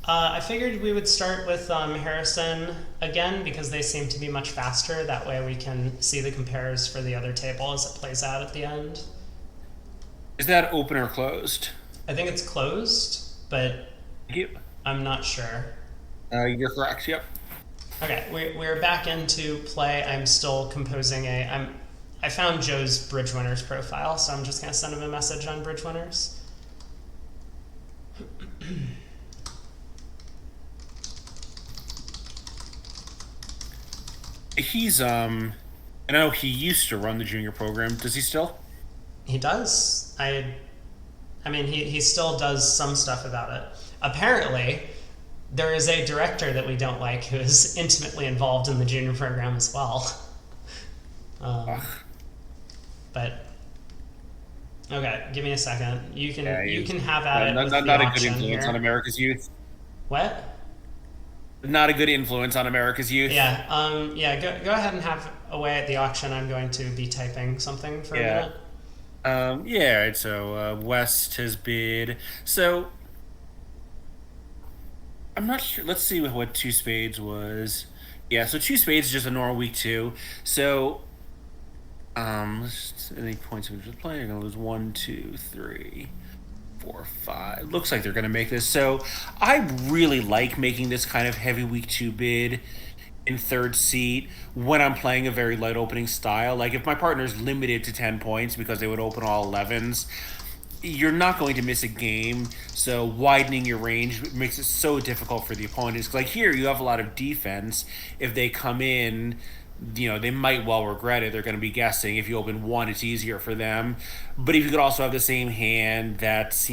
I figured we would start with Harrison again because they seem to be much faster. That way we can see the compares for the other table as it plays out at the end. Is that open or closed? I think it's closed, but Thank you. I'm not sure. You're correct. Yep. Okay, we're back into play. I'm still composing I found Joe's Bridge Winners profile, so I'm just gonna send him a message on Bridge Winners. I know he used to run the junior program. Does he still? He does. I mean, he still does some stuff about it. Apparently, there is a director that we don't like who is intimately involved in the junior program as well. Um, Ugh. but okay, give me a second. Yeah, You he's can have at it with the not a good auction influence on here. America's youth. What? Not a good influence on America's youth. Yeah. Yeah. Go ahead and have away at the auction. I'm going to be typing something for a Yeah. minute. Yeah. Right, so West has bid. So I'm not sure. Let's see what two spades was. Yeah. So two spades is just a normal week two. So any points we just playing? They're gonna lose one, two, three, four, five. Looks like they're gonna make this. So I really like making this kind of heavy week two bid in third seat when I'm playing a very light opening style. Like if my partner's limited to 10 points because they would open all 11s, you're not going to miss a game. So widening your range makes it so difficult for the opponents. Like here, you have a lot of defense. If they come in, they might well regret it. They're going to be guessing. If you open one, it's easier for them. But if you could also have the same hand that's,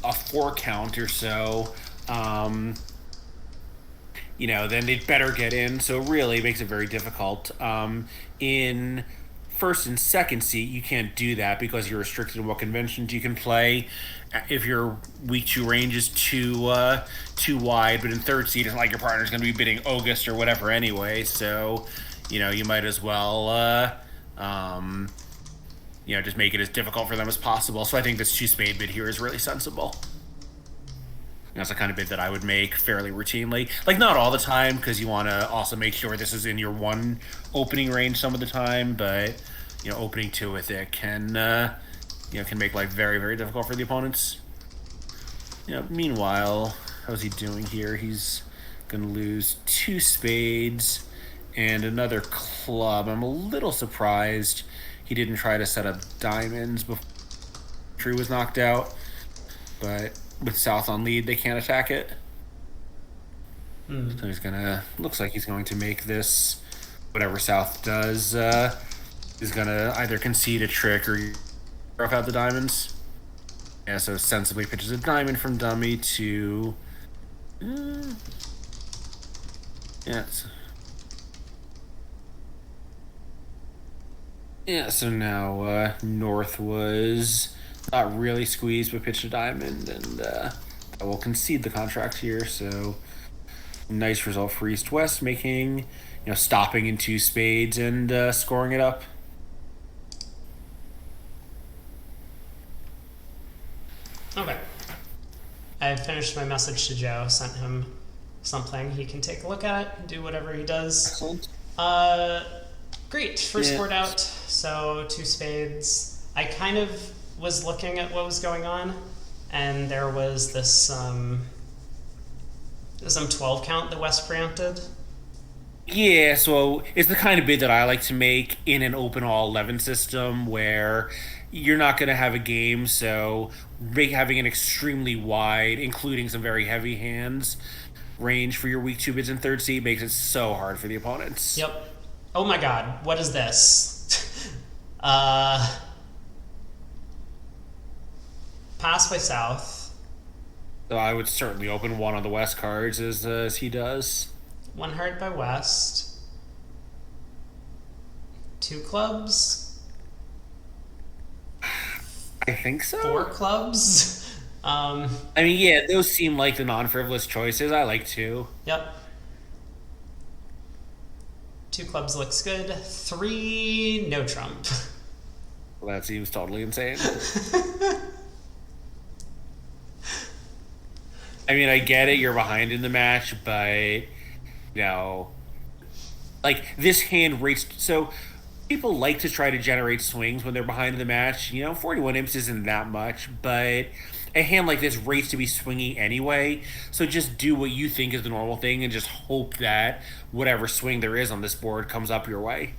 a four count or so, um, then they'd better get in. So it really makes it very difficult. In first and second seat, you can't do that because you're restricted in what conventions you can play. If your week two range is too wide, but in third seat, it's not like your partner's going to be bidding August or whatever anyway. So, you might as well, just make it as difficult for them as possible. So I think this two spade bid here is really sensible. That's the kind of bid that I would make fairly routinely. Like not all the time, because you want to also make sure this is in your one opening range some of the time. But opening two with it can make life very very difficult for the opponents. Meanwhile, how's he doing here? He's gonna lose two spades and another club. I'm a little surprised he didn't try to set up diamonds before he was knocked out, but with South on lead, they can't attack it. Hmm. So looks like he's going to make this, whatever South does, is gonna either concede a trick or rough out the diamonds. Yeah, so sensibly pitches a diamond from dummy to, yeah, so now North was not really squeezed, but pitched a diamond, and I will concede the contract here. So nice result for East West, making stopping in two spades and scoring it up. Okay. I finished my message to Joe. Sent him something. He can take a look at it. Do whatever he does. Excellent. Uh, Great. First Yeah. board out. So two spades. I kind of was looking at what was going on, and there was this some 12 count that West preempted. Yeah, so it's the kind of bid that I like to make in an open all 11 system where you're not going to have a game, so having an extremely wide, including some very heavy hands, range for your weak two bids in third seed makes it so hard for the opponents. Yep. Oh my God. What is this? uh, Pass by South. So I would certainly open one on the West cards as he does. One heart by West. Two clubs. I think Four so. clubs. I mean, yeah, those seem like the non-frivolous choices. I like two. Yep. Two clubs looks good. Three, no trump. Well, that seems totally insane. I mean, I get it, you're behind in the match, but know, like this hand rates. So people like to try to generate swings when they're behind in the match. 41 imps isn't that much, but a hand like this rates to be swinging anyway. So just do what you think is the normal thing and just hope that whatever swing there is on this board comes up your way.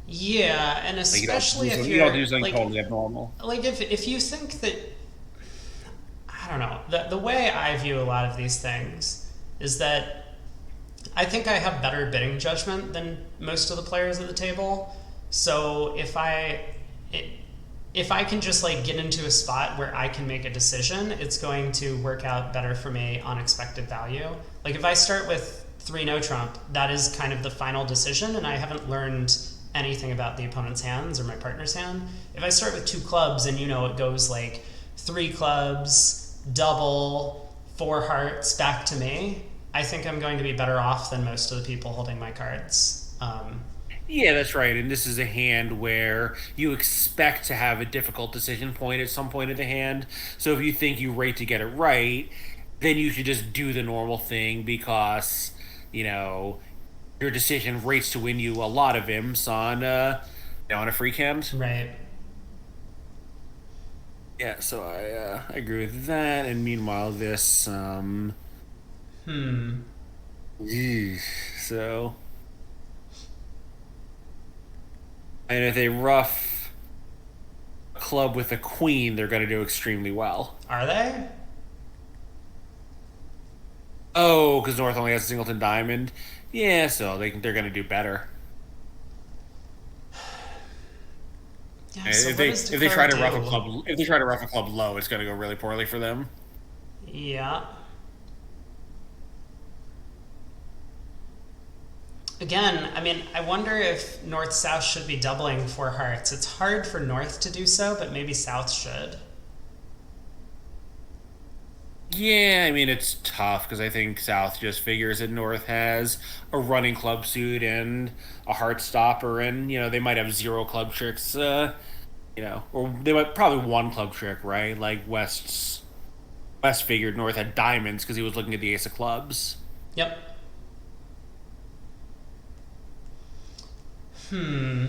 Yeah, and Like especially if you don't you're do something like totally abnormal. if you think that, I don't know, the way I view a lot of these things is that I think I have better bidding judgment than most of the players at the table. So if I can just like get into a spot where I can make a decision, it's going to work out better for me on expected value. Like if I start with three no trump, that is kind of the final decision, and I haven't learned anything about the opponent's hands or my partner's hand. If I start with two clubs and it goes like three clubs, double, four hearts back to me, I think I'm going to be better off than most of the people holding my cards. Yeah, that's right. And this is a hand where you expect to have a difficult decision point at some point in the hand. So if you think you rate to get it right, then you should just do the normal thing because, you know, your decision rates to win you a lot of imps on a freak hand. Right. Yeah, so I agree with that. And meanwhile, this Hmm. eesh, so and if they rough a club with a queen, they're going to do extremely well. Are they? Oh, because North only has a singleton diamond. Yeah, so they're going to do better. Yeah, And so If what they does if they Declare try to rough a do? club if they try to rough a club low, it's going to go really poorly for them. Yeah. Again, I mean, I wonder if North South should be doubling four hearts. It's hard for North to do so, but maybe South should. Yeah, I mean it's tough because I think South just figures that North has a running club suit and a heart stopper, and they might have zero club tricks. Or they might probably one club trick, right? Like West figured North had diamonds because he was looking at the ace of clubs. Yep. Hmm.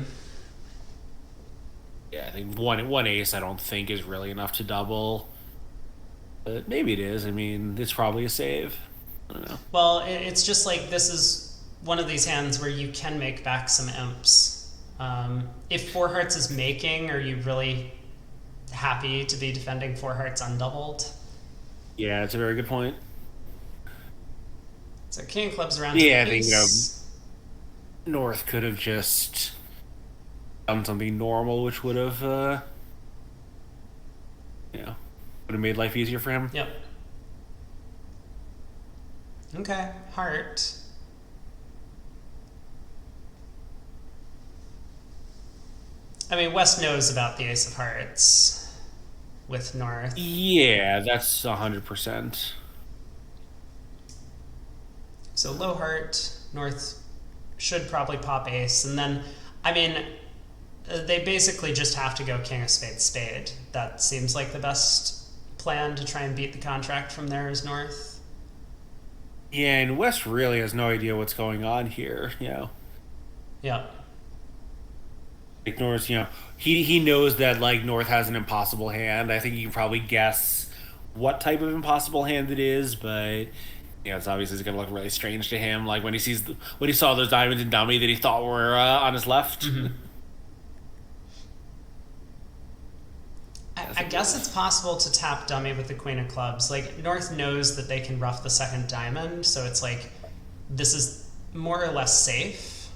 Yeah, I think one ace I don't think is really enough to double, but maybe it is. I mean, it's probably a save. I don't know. Well, it's just like this is one of these hands where you can make back some imps. If four hearts is making, are you really happy to be defending four hearts undoubled? Yeah, it's a very good point. So king of clubs around to Yeah, I the think ace. North could have just done something normal, which you know, would have made life easier for him. Yep. Okay, heart. I mean, West knows about the ace of hearts with North. Yeah, that's 100%. So low heart, North should probably pop ace. And then, I mean, they basically just have to go king of spades, spade. That seems like the best plan to try and beat the contract from there is North. Yeah, and West really has no idea what's going on here. Yep. Like North, he knows that like North has an impossible hand. I think you can probably guess what type of impossible hand it is, but it's obviously going to look really strange to him. Like when he saw those diamonds and dummy that he thought were on his left. Mm-hmm. I guess it's possible to tap dummy with the queen of clubs. Like North knows that they can rough the second diamond, so it's like this is more or less safe.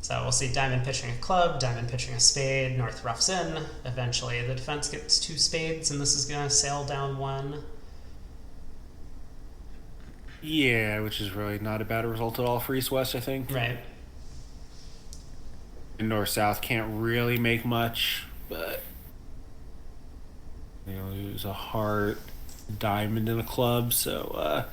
So we'll see diamond pitching a club, diamond pitching a spade, North roughs in. Eventually the defense gets two spades, and this is going to sail down one. Yeah, which is really not a bad result at all for East West, I think. Right. And North South can't really make much, but there's a heart, diamond, and a club, so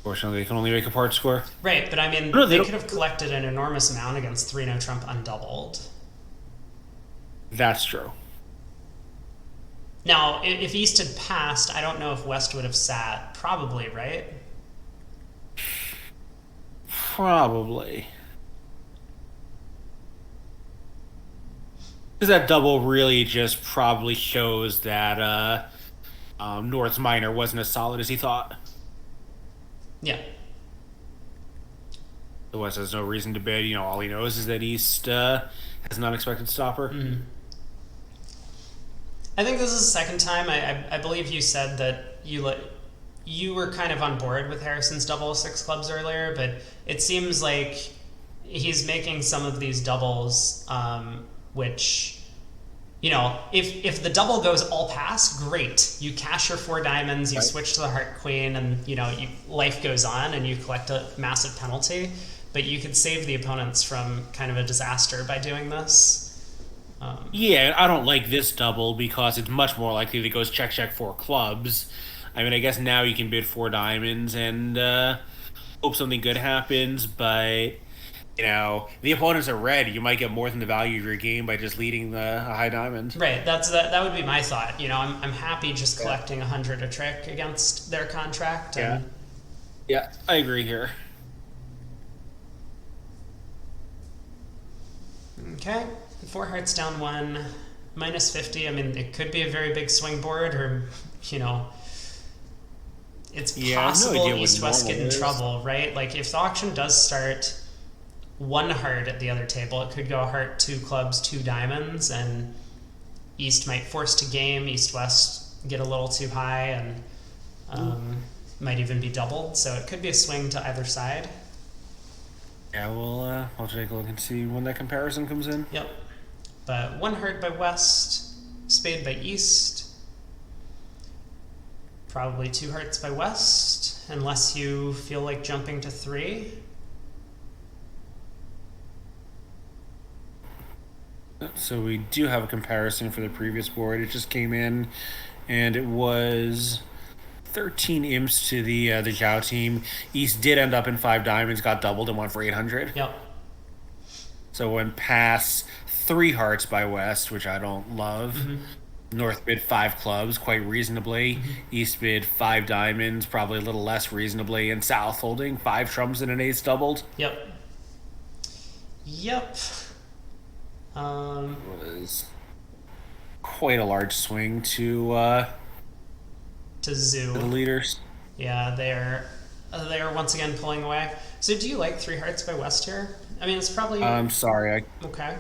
Fortunately, they can only make a part score. Right, but I mean, No, they could have collected an enormous amount against 3 no trump undoubled. That's true. Now, if East had passed, I don't know if West would have sat. Probably, right? Probably. Because that double really just probably shows that North's minor wasn't as solid as he thought. Yeah. The West has no reason to bid. All he knows is that East has an unexpected stopper. Mm-hmm. I think this is the second time. I believe you said that you were kind of on board with Harrison's double six clubs earlier, but it seems like he's making some of these doubles, which, if the double goes all pass, great. You cash your 4 diamonds, you switch to the heart queen, and life goes on, and you collect a massive penalty. But you could save the opponents from kind of a disaster by doing this. Yeah, I don't like this double because it's much more likely that it goes check, check, 4 clubs. I mean, I guess now you can bid 4 diamonds and hope something good happens, but the opponents are red. You might get more than the value of your game by just leading the high diamond. Right. That would be my thought. I'm happy just collecting 100 a trick against their contract. And... Yeah, I agree here. Okay. 4 hearts down 1, minus 50. I mean, it could be a very big swing board, or it's possible no East West get in trouble, right? Like if the auction does start 1 heart at the other table, it could go heart, 2 clubs, 2 diamonds, and East might force to game. East West get a little too high, and might even be doubled. So it could be a swing to either side. Yeah, I'll take a look and see when that comparison comes in. Yep. But 1 heart by West, spade by East, probably 2 hearts by West, unless you feel like jumping to 3. So we do have a comparison for the previous board. It just came in, and it was 13 imps to the Zhou team. East did end up in 5 diamonds, got doubled, and went for 800. Yep. So went past 3 hearts by West, which I don't love. Mm-hmm. North bid 5 clubs, quite reasonably. Mm-hmm. East bid 5 diamonds, probably a little less reasonably. And South holding 5 trumps and an ace doubled. Yep. Was quite a large swing to Zhou. The leaders. Yeah, they're once again pulling away. So do you like 3 hearts by West here? I mean, it's probably... I'm sorry. Okay.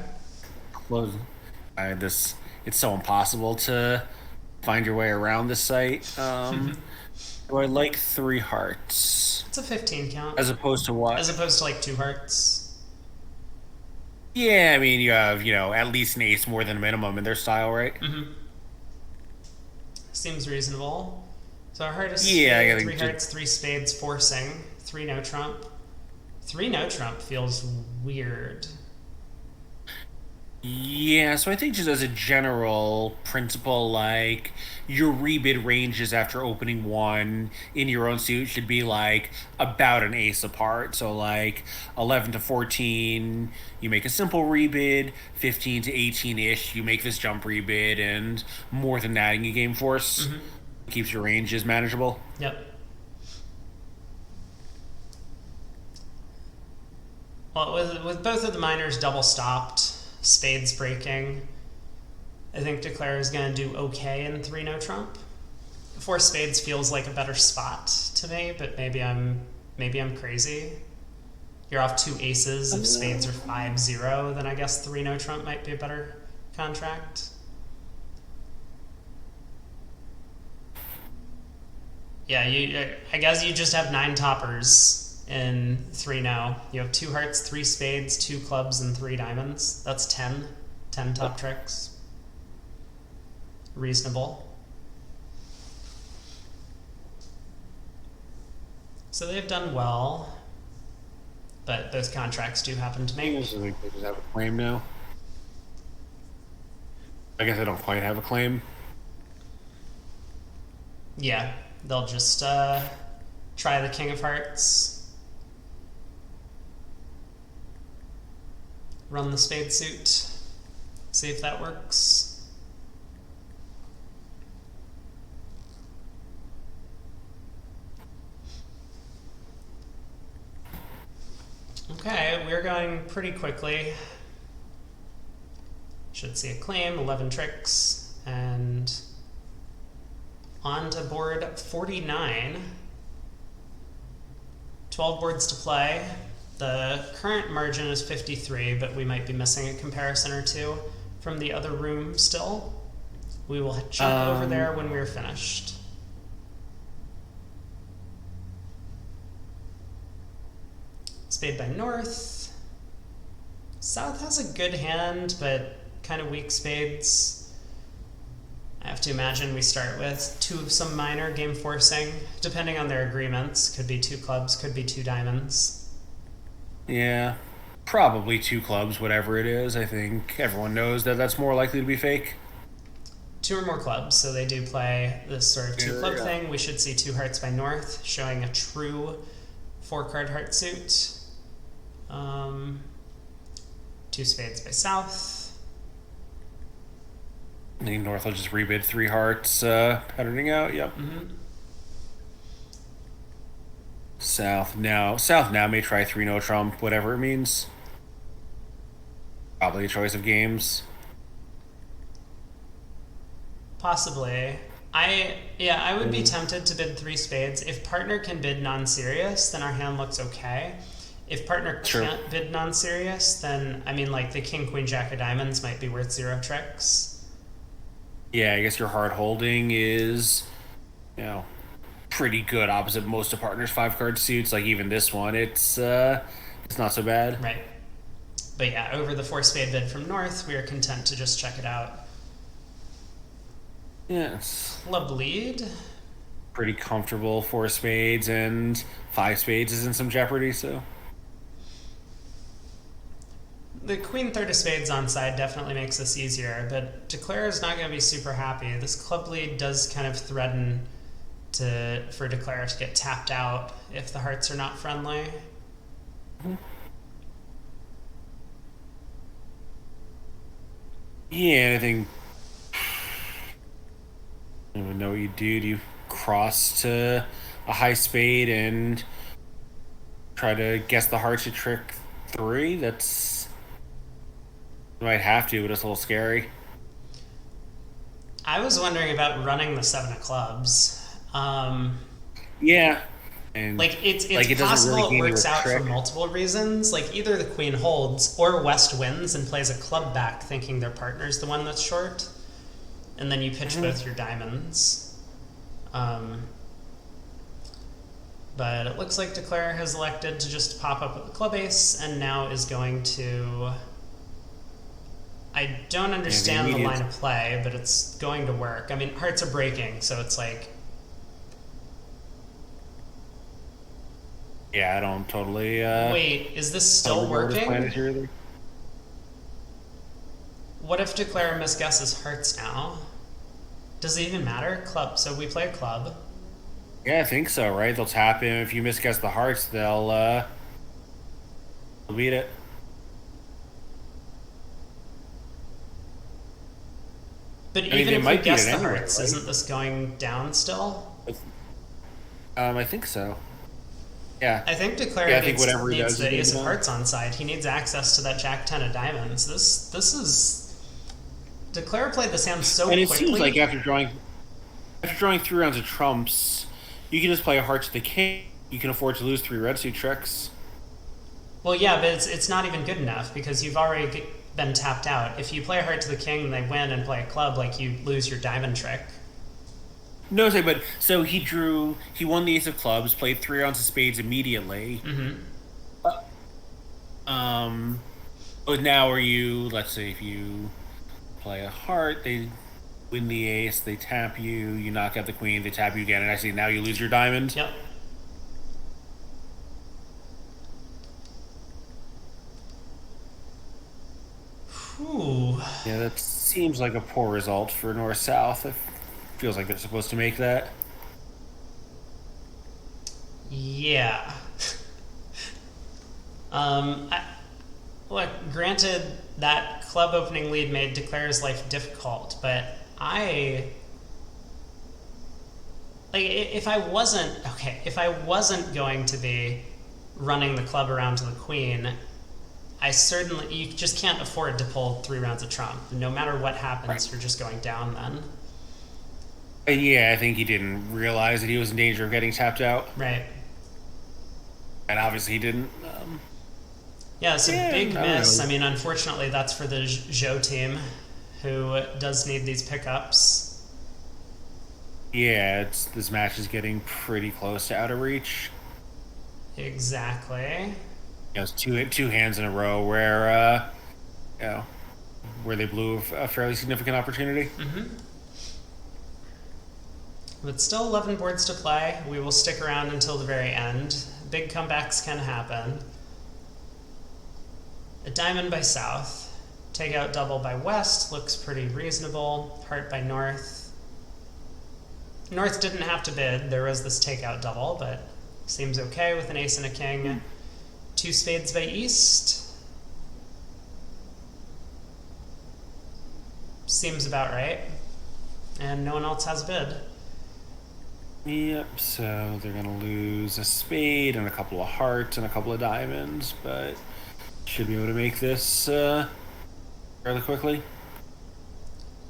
It's so impossible to find your way around this site. Do I like 3 hearts? It's a 15 count. As opposed to what? As opposed to like 2 hearts. Yeah, I mean, you have, at least an ace more than a minimum in their style, right? Mm-hmm. Seems reasonable. So our heart is 3 hearts, 3 spades, forcing, 3 no trump. 3 no trump feels weird. Yeah, so I think just as a general principle, like, your rebid ranges after opening 1 in your own suit should be, like, about an ace apart. So, like, 11 to 14, you make a simple rebid, 15 to 18-ish, you make this jump rebid, and more than that, you game force. Mm-hmm. Keeps your ranges manageable. Yep. Well, with both of the minors double stopped, spades breaking, I think Declare is going to do okay in 3 no trump. 4 spades feels like a better spot to me, but maybe I'm crazy. You're off 2 aces. If spades are 5-0, then I guess 3 no trump might be a better contract. Yeah, I guess you just have 9 toppers in 3 no. You have 2 hearts, 3 spades, 2 clubs, and 3 diamonds. That's 10. 10 top tricks. Reasonable. So they've done well, but those contracts do happen to me. I think they just have a claim now. I guess I don't quite have a claim. Yeah, they'll just Try the king of hearts. Run the spade suit. See if that works. Okay, we're going pretty quickly. Should see a claim, 11 tricks, and on to board 49. 12 boards to play. The current margin is 53, but we might be missing a comparison or two from the other room still. We will jump over there when we're finished. Spade by north. South has a good hand, but kind of weak spades. I have to imagine we start with some minor game forcing, depending on their agreements. Could be 2 clubs, could be 2 diamonds. Yeah, probably 2 clubs, whatever it is. I think everyone knows that that's more likely to be fake. 2 or more clubs, so they do play this sort of 2 club thing. We should see 2 hearts by north, showing a true 4-card heart suit. 2 spades by south. I think north will just rebid 3 hearts, patterning out. Yep. South now may try 3 no trump, whatever it means. Probably a choice of games. Possibly. I would be tempted to bid 3 spades. If partner can bid non-serious, then our hand looks okay. If partner can't bid non-serious, then, I mean, like, the king, queen, jack of diamonds might be worth 0 tricks. Yeah, I guess your hard holding is, pretty good opposite most of partner's 5-card suits. Like, even this one, it's not so bad. Right. But yeah, over the 4-spade bid from north, we are content to just check it out. Yes. Club lead. Pretty comfortable 4 spades, and 5 spades is in some jeopardy, so. The queen third of spades onside definitely makes this easier, but Declare is not going to be super happy. This club lead does kind of threaten for Declare to get tapped out if the hearts are not friendly. Yeah, I think. I don't even know what you do. Do you cross to a high spade and try to guess the hearts to trick 3? That's. You might have to, but it's a little scary. I was wondering about running the 7 of clubs. Yeah. And like it's it possible really it works out trick. for multiple reasons. Like either the queen holds or West wins and plays a club back thinking their partner's the one that's short. And then you pitch both your diamonds. But it looks like Declare has elected to just pop up with the club ace and now is going to... I don't understand the line of play, but it's going to work. I mean, hearts are breaking, so it's like... Yeah, I don't totally... Wait, is this still working? What if Declare misguesses hearts now? Does it even matter? Club. So we play a club. Yeah, I think so, right? They'll tap in. If you misguess the hearts, they'll beat it. But even if we guess the hearts, isn't this going down still? I think so. Yeah. I think Declare needs the ace of hearts on side. He needs access to that jack 10 of diamonds. This is... Declare played this hand so quickly. And it seems like after drawing 3 rounds of trumps, you can just play a heart to the king. You can afford to lose 3 red suit tricks. Well, yeah, but it's not even good enough because you've already been tapped out. If you play a heart to the king and they win and play a club, like, you lose your diamond trick. No, but so he won the ace of clubs, played 3 rounds of spades immediately. But now let's say if you play a heart, they win the ace, they tap you, you knock out the queen, they tap you again, and actually now you lose your diamond. Yep. Whew. Yeah, that seems like a poor result for North-South. It feels like they're supposed to make that. Yeah. I, look, granted, that club opening lead made Declare's life difficult, but if I wasn't going to be running the club around to the queen, you just can't afford to pull 3 rounds of trump. No matter what happens, Right. you're just going down then. Yeah, I think he didn't realize that he was in danger of getting tapped out, Right. and obviously he didn't. Yeah, it's a Yeah, big I don't miss. know. I mean, unfortunately, that's for the Zhou team, who does need these pickups. Yeah, this match is getting pretty close to out of reach. Exactly. It's two hands in a row where you know where they blew a fairly significant opportunity. But still 11 boards to play. We will stick around until the very end. Big comebacks can happen. A diamond by south. Takeout double by west looks pretty reasonable. Heart by north. North didn't have to bid. There was this takeout double, but seems okay with an ace and a king. 2 spades by east. Seems about right. And no one else has a bid. Yep. So they're gonna lose a spade and a couple of hearts and a couple of diamonds, but should be able to make this fairly quickly.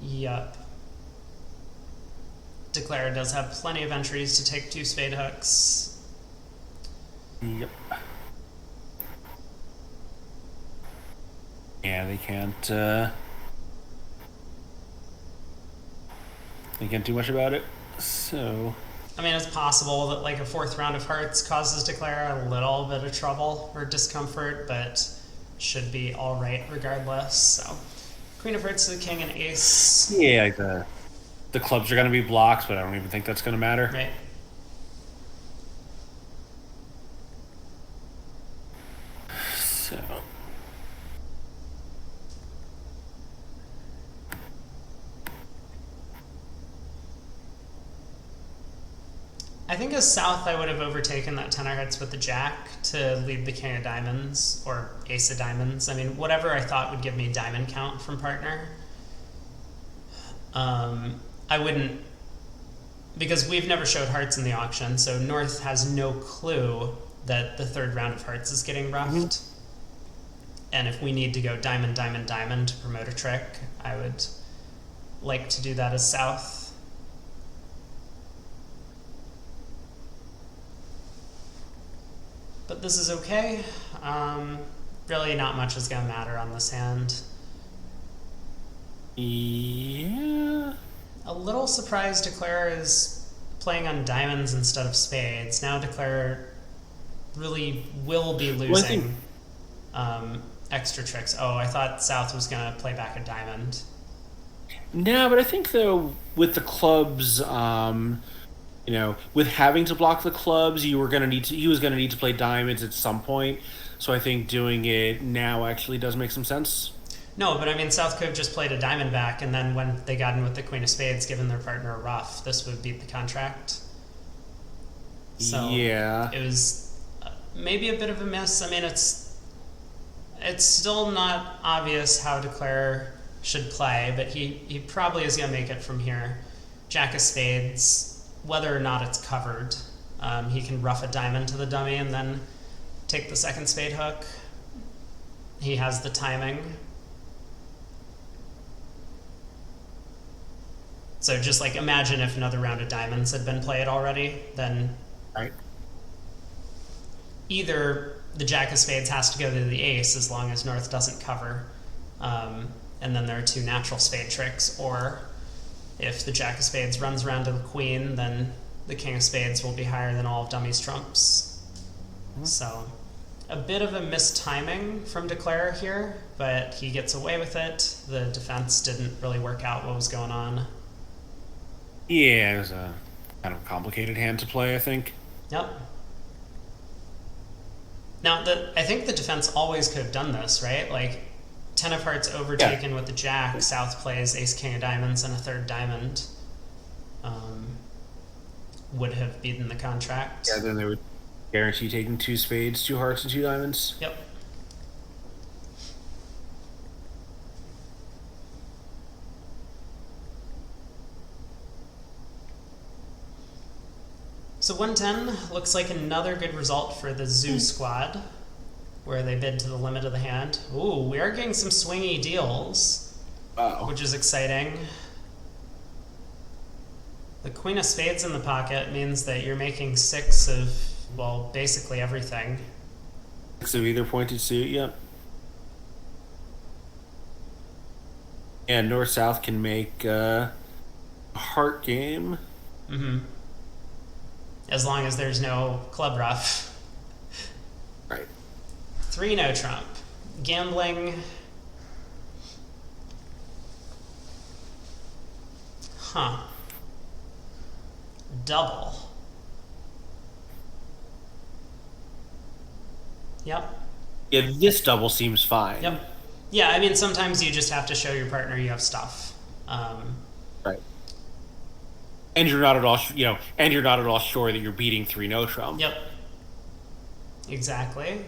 Yup. Declare does have plenty of entries to take 2 spade hooks. Yep. Yeah, they can't do much about it. So I mean, it's possible that like a 4th round of hearts causes Declare a little bit of trouble or discomfort, but should be all right regardless. So, Queen of Hearts to the king and ace. yeah, like the clubs are gonna be blocked, but I don't even think that's gonna matter. Right. So I think as south, I would have overtaken that 10 of hearts with the jack to lead the king of diamonds or ace of diamonds. I mean, whatever I thought would give me diamond count from partner. I wouldn't, because we've never showed hearts in the auction, so North has no clue that the 3rd round of hearts is getting roughed. And if we need to go diamond, diamond, diamond to promote a trick, I would like to do that as south. But this is okay. Really not much is going to matter on this hand. yeah, A little surprised Declare is playing on diamonds instead of spades. Now Declare really will be losing extra tricks. Oh, I thought South was going to play back a diamond. no, but I think though with the clubs, with having to block the clubs, he was gonna need to play diamonds at some point. So I think doing it now actually does make some sense. No, but I mean, South could have just played a diamond back, and then when they got in with the Queen of Spades, given their partner a ruff, this would beat the contract. So Yeah. it was maybe a bit of a miss. I mean, it's still not obvious how Declare should play, but he probably is going to make it from here. Jack of Spades, whether or not it's covered, he can ruff a diamond to the dummy and then take the 2nd spade hook. He has the timing. So just like imagine if another round of diamonds had been played already, then Right. either the Jack of Spades has to go to the ace as long as North doesn't cover, and then there are 2 natural spade tricks, or if the Jack of Spades runs around to the Queen, then the King of Spades will be higher than all of Dummy's trumps. So a bit of a mistiming from Declare here, but he gets away with it. The defense didn't really work out what was going on. Yeah, it was a kind of complicated hand to play, I think. Yep. Now, I think the defense always could have done this, right? Like, 10 of hearts overtaken with the jack, South plays ace, king of diamonds, and a 3rd diamond. Would have beaten the contract. Yeah, then they would. Guarantee taking two spades, two hearts, and two diamonds. Yep. So 110 looks like another good result for the Zhou squad, where they bid to the limit of the hand. Ooh, we are getting some swingy deals, Wow. which is exciting. The Queen of Spades in the pocket means that you're making 6 of, well, basically everything. 6 of either pointed suit, yep. And North-South can make a heart game. Mm-hmm. As long as there's no club rough. Right. 3 no trump. Gambling. Huh. Double. Yep. Yeah, this double seems fine. Yep. Yeah, I mean, sometimes you just have to show your partner you have stuff. Right. And you're not at all, and you're not at all sure that you're beating 3 no trump. Yep. Exactly.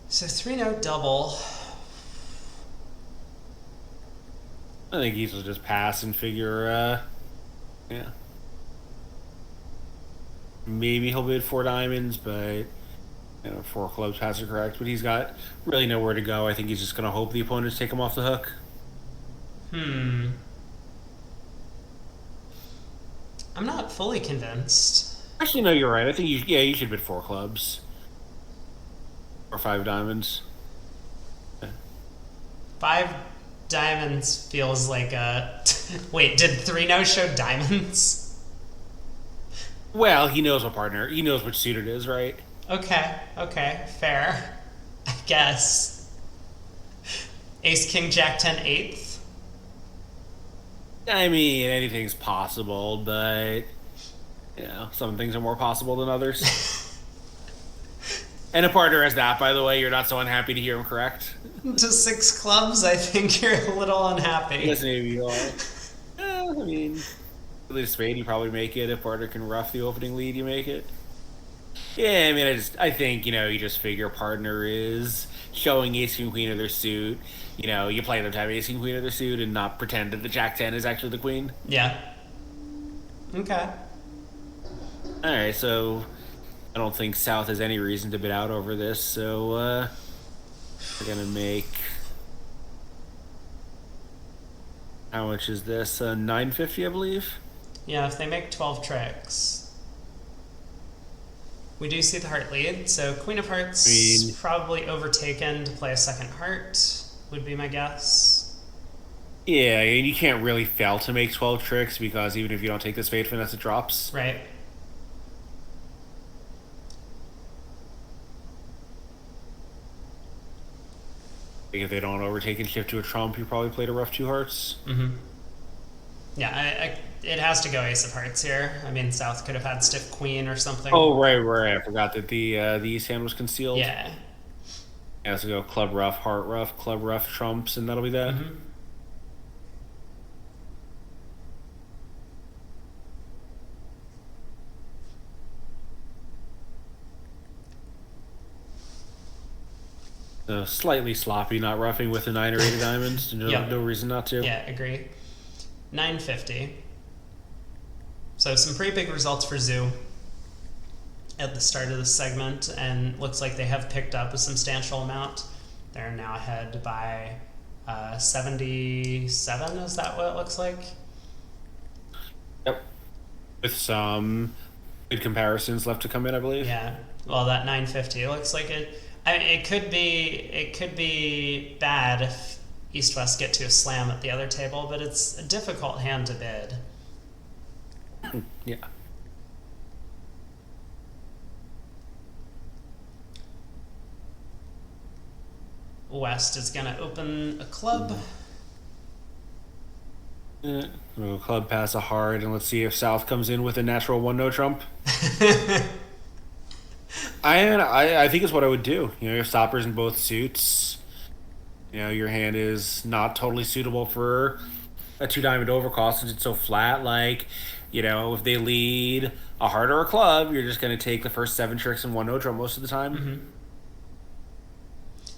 So 3 no double. I think he's will just pass and figure, yeah. Maybe he'll bid 4 diamonds, but 4 clubs pass are correct. But he's got really nowhere to go. I think he's just going to hope the opponents take him off the hook. I'm not fully convinced. Actually, no, you're right. I think you should bid 4 clubs. Or 5 diamonds. 5 diamonds feels like a... Wait, did 3 no show diamonds? Well, he knows he knows which suit it is, right? Okay, fair. I guess. Ace, King, Jack, 10, 8th. I mean, anything's possible, but some things are more possible than others. And a partner has that, by the way. You're not so unhappy to hear him correct. To 6 clubs, I think you're a little unhappy. Yes, maybe you are. I mean, with a spade, you probably make it. If partner can rough the opening lead, you make it. Yeah, I mean, I think you just figure partner is showing ace king queen of their suit. You play them to have ace king queen of their suit and not pretend that the jack 10 is actually the queen. Yeah. Okay. All right, so I don't think South has any reason to bid out over this, so we're gonna make. How much is this? 950, I believe. Yeah, if they make 12 tricks. We do see the heart lead, so Queen of Hearts probably overtaken to play a second heart, would be my guess. Yeah, and you can't really fail to make 12 tricks because even if you don't take the spade finesse, it drops. Right. If they don't overtake and shift to a trump, you probably played a rough 2 hearts. Mm-hmm. Yeah, it has to go ace of hearts here. I mean, South could have had stiff queen or something. Oh, right. I forgot that the east hand was concealed. Yeah. Yeah, so go club rough, heart rough, club rough, trumps, and that'll be that. Mm-hmm. So slightly sloppy, not roughing with a 9 or 8 of diamonds. No reason not to. Yeah, agree. 950. So some pretty big results for Zhou at the start of this segment, and looks like they have picked up a substantial amount. They're now ahead by 77. Is that what it looks like? Yep. With some good comparisons left to come in, I believe. Yeah. Well, that 950 looks like it. It could be bad if East West get to a slam at the other table, but it's a difficult hand to bid. Yeah. West is going to open a club. We'll club pass a hard, and let's see if South comes in with a natural 1 no trump. I think it's what I would do. You have stoppers in both suits. Your hand is not totally suitable for a 2 diamond overcall since it's so flat. Like, If they lead a heart or a club, you're just going to take the first 7 tricks and one no trump most of the time.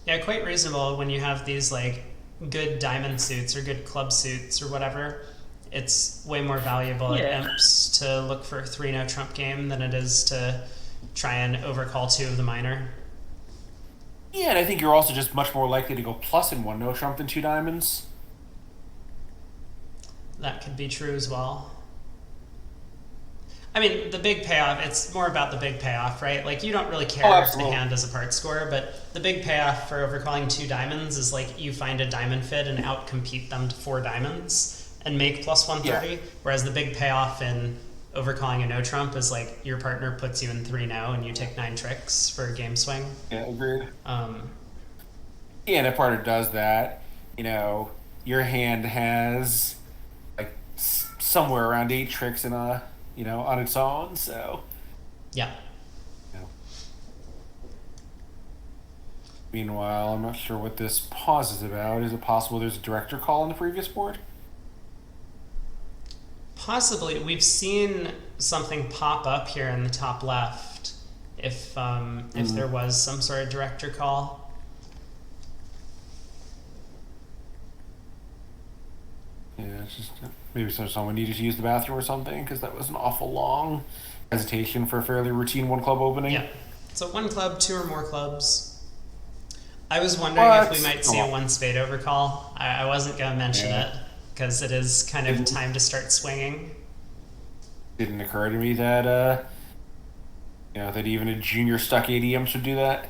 Yeah, quite reasonable when you have these like good diamond suits or good club suits or whatever. It's way more valuable at Yeah. imps to look for a 3 no trump game than it is to try and overcall 2 of the minor. Yeah, and I think you're also just much more likely to go plus in one no trump than two diamonds. That could be true as well. I mean, the big payoff, it's more about the big payoff, right? Like, you don't really care Oh, if the absolutely. hand is a part score, but the big payoff for overcalling 2 diamonds is like you find a diamond fit and outcompete them to 4 diamonds and make plus 130. Yeah. Whereas the big payoff in overcalling a no trump is like your partner puts you in 3 no and you take 9 tricks for a game swing. Yeah, agreed. Um, Yeah, and if partner does that, your hand has like somewhere around 8 tricks in on its own. So, yeah. you know. Meanwhile, I'm not sure what this pause is about. Is it possible there's a director call on the previous board? Possibly. We've seen something pop up here in the top left if there was some sort of director call. Yeah, it's just maybe someone needed to use the bathroom or something because that was an awful long hesitation for a fairly routine one club opening. Yeah. So 1 club, 2 or more clubs. I was wondering if we might see a 1 spade overcall. I wasn't going to mention it because it is kind of time to start swinging. Didn't occur to me that that even a junior stuck ADM should do that.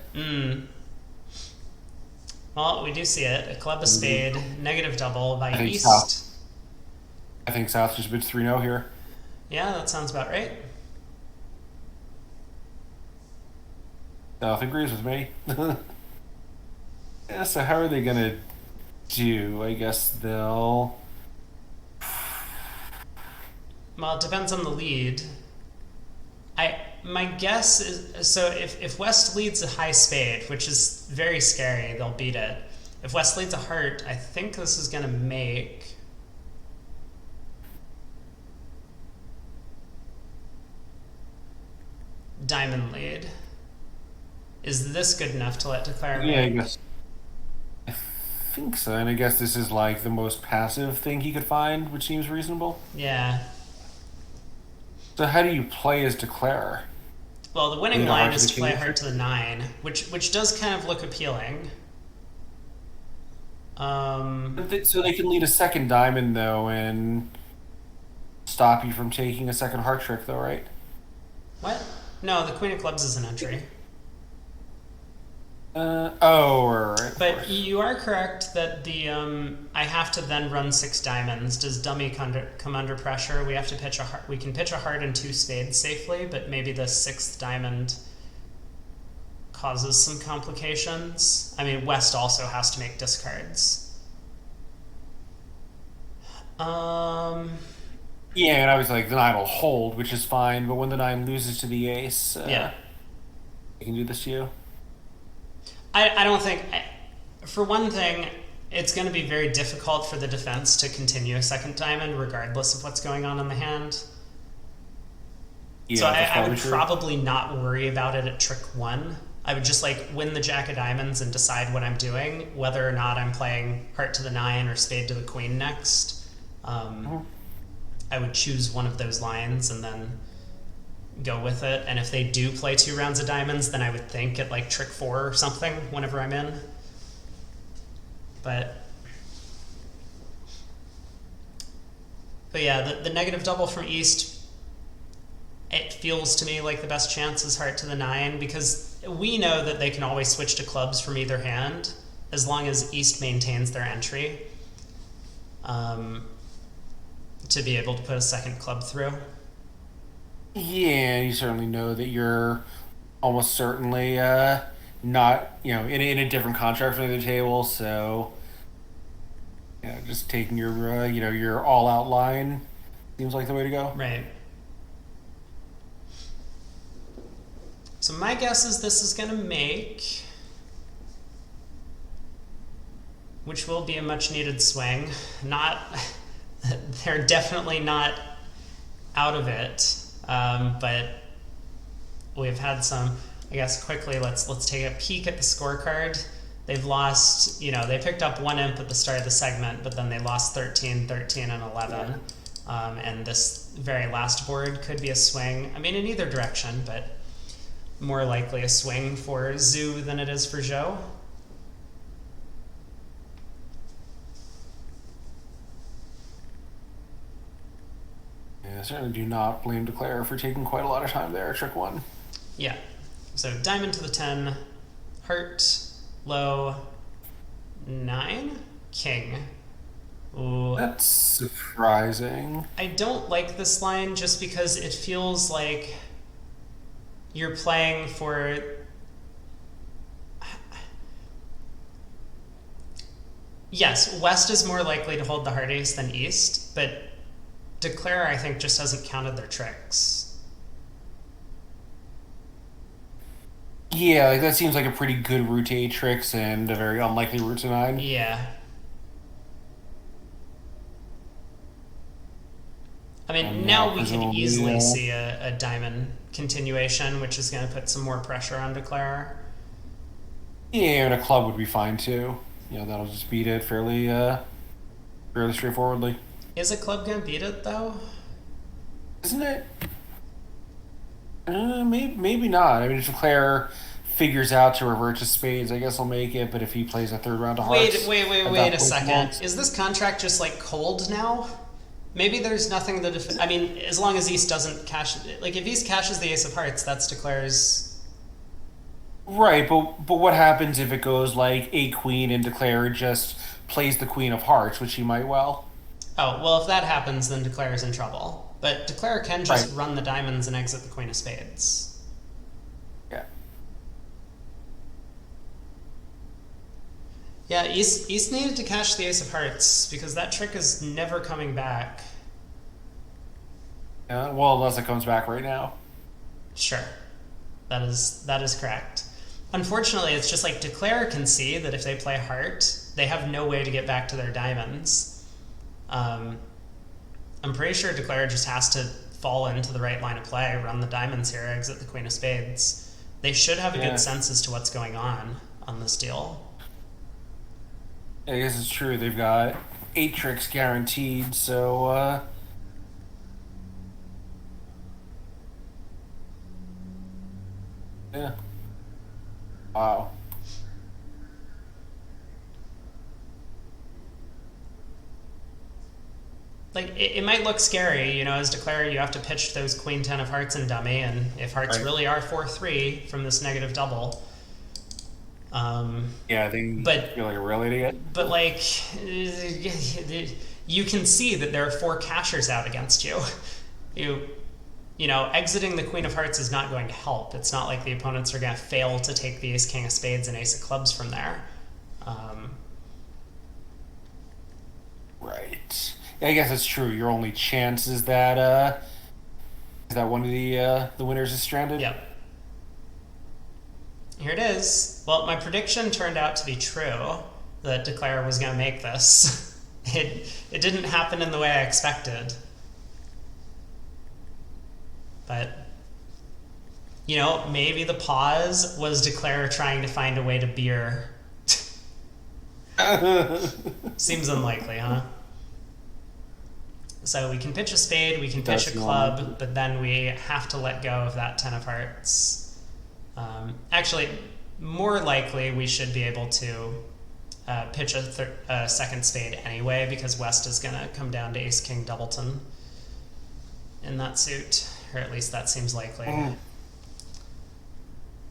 Well, we do see it. A club, a spade, negative double by I think East. I think South just bids 3-0 here. Yeah, that sounds about right. South agrees with me. Yeah, so how are they gonna do? I guess they'll. Well, it depends on the lead. My guess is so if West leads a high spade, which is very scary, they'll beat it. If West leads a heart, I think this is gonna make. Diamond lead. Is this good enough to let declare Yeah, I make? guess. I think so, and I guess this is like the most passive thing he could find, which seems reasonable. Yeah. So how do you play as declare? Well, the winning Lead a line heart to is the to play king? heart to the 9, which does kind of look appealing. So they can lead a second diamond though, and stop you from taking a second heart trick, though, right? What? No, the Queen of Clubs is an entry. Right, of But course. you are correct that the I have to then run 6 diamonds. Does dummy come under pressure? We have to pitch a heart. We can pitch a heart and 2 spades safely, but maybe the 6th diamond causes some complications. I mean, West also has to make discards. Yeah, and I was like, the 9 will hold, which is fine, but when the 9 loses to the ace, Yeah. I can do this to you. I don't think. For one thing, it's going to be very difficult for the defense to continue a second diamond, regardless of what's going on in the hand. Yeah, So that's I would true. probably not worry about it at trick 1. I would just like win the jack of diamonds and decide what I'm doing, whether or not I'm playing heart to the 9 or spade to the queen next. I would choose one of those lines and then go with it. And if they do play 2 rounds of diamonds, then I would think at like trick 4 or something whenever I'm in. But yeah, the negative double from East, it feels to me like the best chance is heart to the 9 because we know that they can always switch to clubs from either hand as long as East maintains their entry to be able to put a second club through. Yeah, you certainly know that you're almost certainly not, in a different contract from the table, so just taking your all-out line seems like the way to go. Right. So my guess is this is going to make, which will be a much needed swing. They're definitely not out of it, but we've had some. I guess quickly, let's take a peek at the scorecard. They've lost, they picked up one imp at the start of the segment, but then they lost 13, 13, and 11. And this very last board could be a swing. I mean, in either direction, but more likely a swing for Zhou than it is for Zhou. Yeah, I certainly do not blame Declare for taking quite a lot of time there, trick one. Yeah. So diamond to the 10, heart, low, 9, king. Ooh. That's surprising. I don't like this line just because it feels like you're playing for... Yes, West is more likely to hold the heart ace than East, but Declare, I think, just hasn't counted their tricks. Yeah, like that seems like a pretty good route to 8 tricks and a very unlikely route to 9. Yeah. I mean, now we can easily see a diamond continuation, which is going to put some more pressure on Declare. Yeah, and a club would be fine too. That'll just beat it fairly straightforwardly. Is a club going to beat it, though? Isn't it? Maybe not. I mean, if Declare figures out to revert to spades, I guess he'll make it, but if he plays a third round of hearts... Wait a second. Is this contract just, cold now? Maybe there's nothing that... I mean, as long as East doesn't cash... if East cashes the ace of hearts, that's Declare's... Right, but what happens if it goes, a queen and Declare just plays the queen of hearts, which he might well? Oh, well, if that happens, then Declare's in trouble. But Declare can just run the diamonds and exit the queen of spades. Yeah. Yeah, East needed to cash the ace of hearts, because that trick is never coming back. Yeah, well, unless it comes back right now. Sure. That is correct. Unfortunately, it's just Declare can see that if they play heart, they have no way to get back to their diamonds. I'm pretty sure Declare just has to fall into the right line of play, run the diamonds here, exit the queen of spades. They should have a good sense as to what's going on this deal. I guess it's true. They've got 8 tricks guaranteed, so... Yeah. Wow. It might look scary, as Declare, you have to pitch those queen 10 of hearts and dummy, and if hearts really are 4-3 from this negative double. Yeah, I think you're a real idiot. But you can see that there are 4 cashers out against you. Exiting the queen of hearts is not going to help. It's not like the opponents are going to fail to take the ace king of spades and ace of clubs from there. Right. I guess that's true. Your only chance is that one of the winners is stranded. Yep. Here it is. Well, my prediction turned out to be true, that Declare was going to make this. It didn't happen in the way I expected. But, maybe the pause was Declare trying to find a way to beer. Seems unlikely, huh? So we can pitch a spade, we can pitch a club, but then we have to let go of that 10 of hearts. Actually, more likely we should be able to pitch a second spade anyway, because West is going to come down to ace-king doubleton in that suit, or at least that seems likely.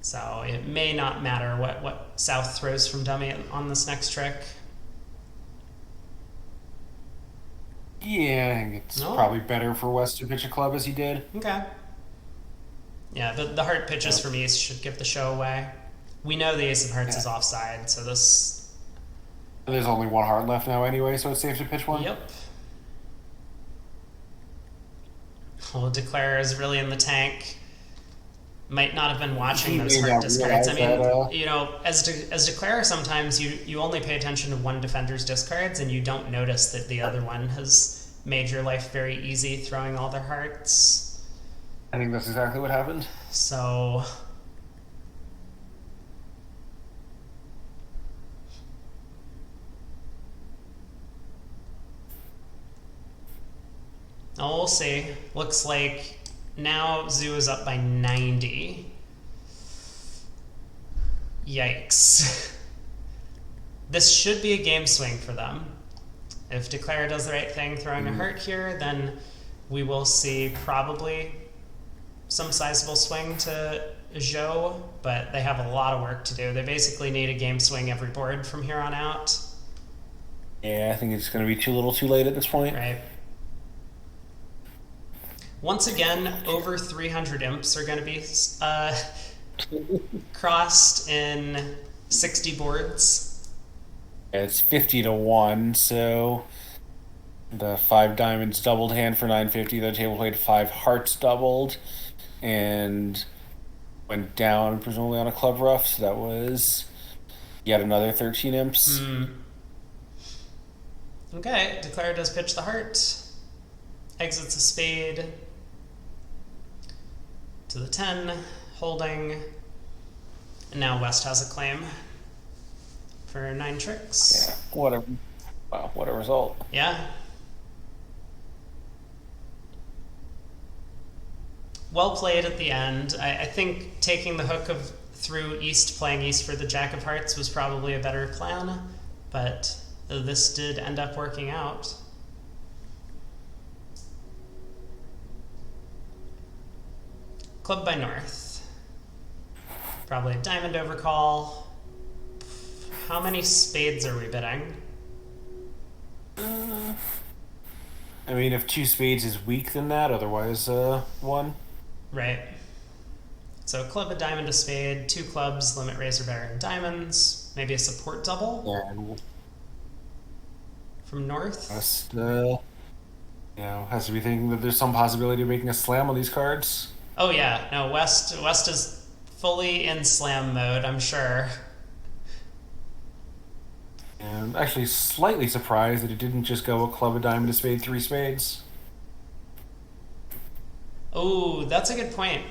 So it may not matter what South throws from dummy on this next trick. Yeah, I think it's probably better for West to pitch a club as he did. Okay. Yeah, the heart pitches from East should give the show away. We know the ace of hearts is offside, so this... There's only one heart left now anyway, so it's safe to pitch one? Yep. Well, Declare is really in the tank. Might not have been watching those heart discards. I mean, as Declare, sometimes you only pay attention to one defender's discards, and you don't notice that the other one has made your life very easy throwing all their hearts. I think that's exactly what happened. So oh, we'll see. Looks like now Zhou is up by 90. Yikes. This should be a game swing for them. If Declare does the right thing throwing a hurt here, then we will see probably some sizable swing to Zhou, but they have a lot of work to do. They basically need a game swing every board from here on out. Yeah, I think it's going to be too little too late at this point. Right. Once again, over 300 imps are going to be crossed in 60 boards. It's 50-1, so the 5 diamonds doubled hand for 950. The table played 5 hearts doubled and went down presumably on a club rough, so that was yet another 13 imps. Okay, Declare does pitch the heart, exits a spade to the 10, holding, and now West has a claim for 9 tricks. Yeah, what a result. Yeah. Well played at the end. I think taking the hook through East, playing East for the Jack of Hearts was probably a better plan, but this did end up working out. Club by North. Probably a diamond overcall. How many spades are we bidding? I mean, if 2 spades is weak, then that. Otherwise, 1. Right. So club, a diamond, a spade, 2 clubs, limit, razor, baron, diamonds. Maybe a support double Yeah. from North. West, has to be thinking that there's some possibility of making a slam on these cards. Oh yeah, no, West is fully in slam mode, I'm sure. And actually slightly surprised that it didn't just go a club, a diamond, a spade, 3 spades. Oh, that's a good point.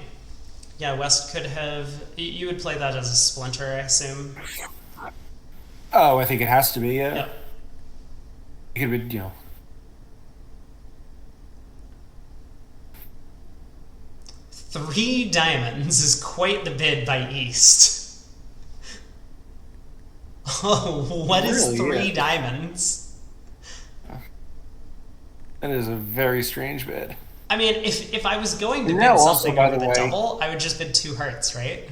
Yeah, West could have... You would play that as a splinter, I assume. Oh, I think it has to be, yeah. Yep. It could be, 3 diamonds is quite the bid by East. Oh, what is Really? 3 Yeah. diamonds? That is a very strange bid. I mean, if I was going to And bid now also, something by over the the way- double, I would just bid 2 hearts, right?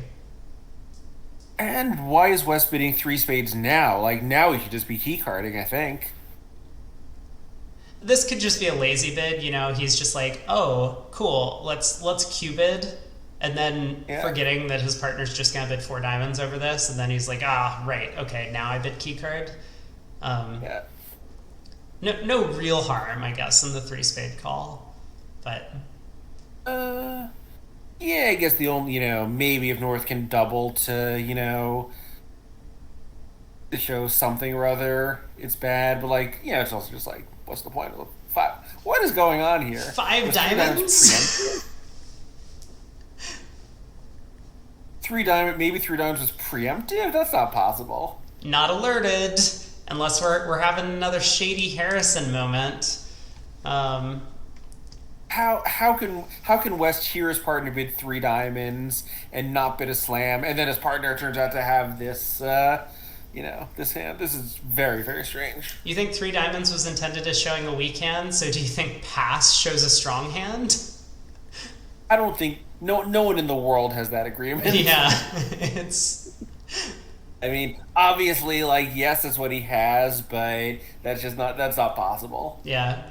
And why is West bidding 3 spades now? Like, now he should just be keycarding, I think. This could just be a lazy bid, he's just like, oh, cool, let's Q bid, and then forgetting that his partner's just gonna bid 4 diamonds over this, and then he's like, right, okay, now I bid key card. Yeah. No real harm, I guess, in the 3 spade call, but Yeah, I guess the only, maybe if North can double to, to show something or other, it's bad, but it's also just like, what's the point of the 5? What is going on here? 5 Was diamonds? 3 diamond, maybe 3 diamonds was preemptive? That's not possible. Not alerted, unless we're having another Shady Harrison moment. How can West hear his partner bid 3 diamonds and not bid a slam, and then his partner turns out to have this, this hand? This is very, very strange. You think 3 diamonds was intended as showing a weak hand, so do you think pass shows a strong hand? I don't think no one in the world has that agreement. Yeah, it's... I mean, obviously, yes, that's what he has, but that's not possible. Yeah.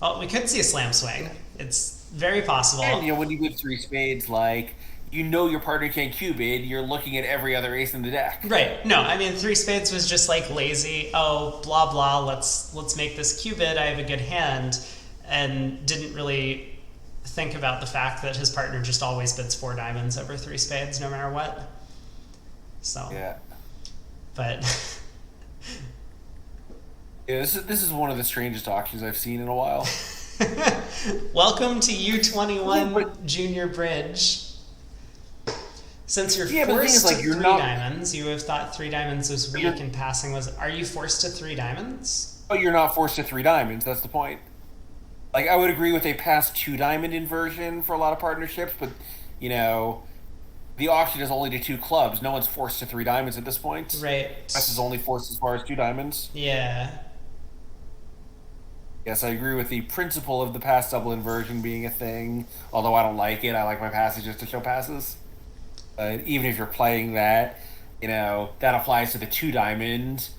Well, we could see a slam swing. It's very possible. And, when you bid 3 spades, your partner can't Q-bid, you're looking at every other ace in the deck. Right. No, I mean, 3 spades was just lazy, oh, blah, blah, let's make this Q-bid, I have a good hand, and didn't really think about the fact that his partner just always bids 4 diamonds over 3 spades, no matter what. So. Yeah. But Yeah, this is one of the strangest auctions I've seen in a while. Welcome to Yeah, but U21 Junior Bridge. Since you're yeah, but the thing is, forced to like, you're three not, diamonds, you have thought three diamonds was but weak you're, and passing was. Are you forced to three diamonds? but you're not forced to three diamonds. That's the point. Like, I would agree with a past two diamond inversion for a lot of partnerships, but you know, the auction is only to two clubs. No one's forced to three diamonds at this point. Right. Press is only forced as far as two diamonds. Yeah. Yes, I agree with the principle of the pass double inversion being a thing. Although I don't like it, I like my passages to show passes. Even if you're playing that, that applies to the two diamond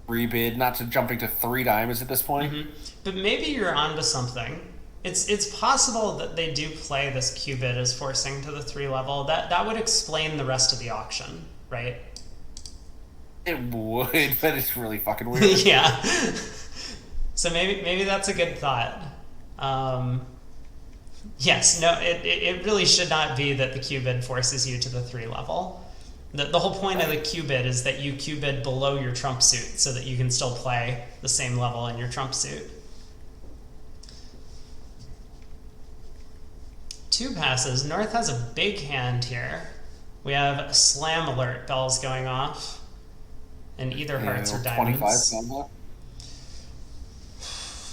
rebid, not to jumping to three diamonds at this point. But maybe you're onto something. It's possible that they do play this qubit as forcing to the three level. That would explain the rest of the auction, right? It would, but it's really fucking weird. Yeah. So maybe that's a good thought. Yes, no, it really should not be that the qubit forces you to the three level. The whole point of the qubit is that you qubit below your trump suit so that you can still play the same level in your trump suit. Two passes. North has a big hand here. We have a slam alert bells going off, and either hearts or 25 diamonds. combo.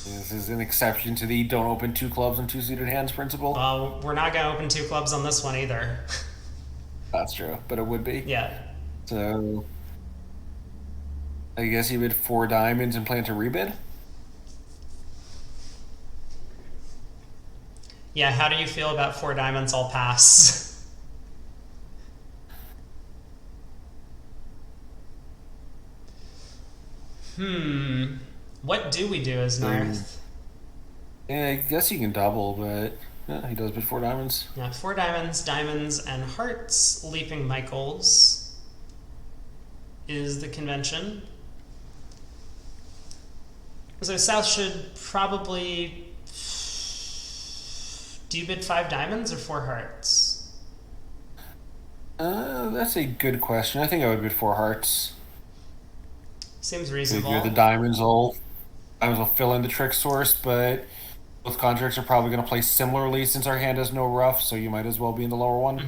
This is an exception to the don't open two clubs and two suited hands principle. We're not going to open two clubs on this one either. That's true, but it would be. Yeah. So, I guess he bid four diamonds and plan to rebid? Yeah, how do you feel about four diamonds all pass? What do we do as North? Yeah, I guess you can double, but yeah, he does bid four diamonds. Yeah, four diamonds, diamonds, and hearts. Leaping Michaels is the convention. So South should probably... Do you bid five diamonds or four hearts? That's a good question. I think I would bid four hearts. Seems Figure reasonable. the diamonds will fill in the trick source, but both contracts are probably going to play similarly since our hand has no rough, so you might as well be in the lower one.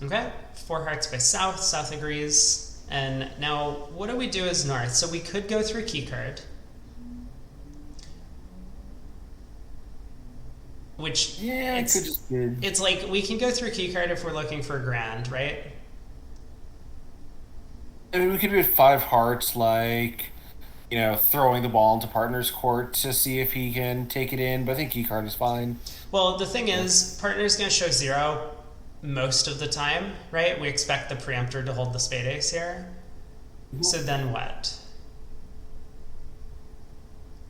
Okay, four hearts by South. South agrees. And now, what do we do as North? So we could go through keycard. Which, Yeah, I could just bid. it's like, we can go through keycard if we're looking for a grand, right? I mean, we could bid five hearts, like, throwing the ball into partner's court to see if he can take it in, but I think key card is fine. Well, the thing is, partner's going to show zero most of the time, right? We expect the preemptor to hold the spade ace here. So then what?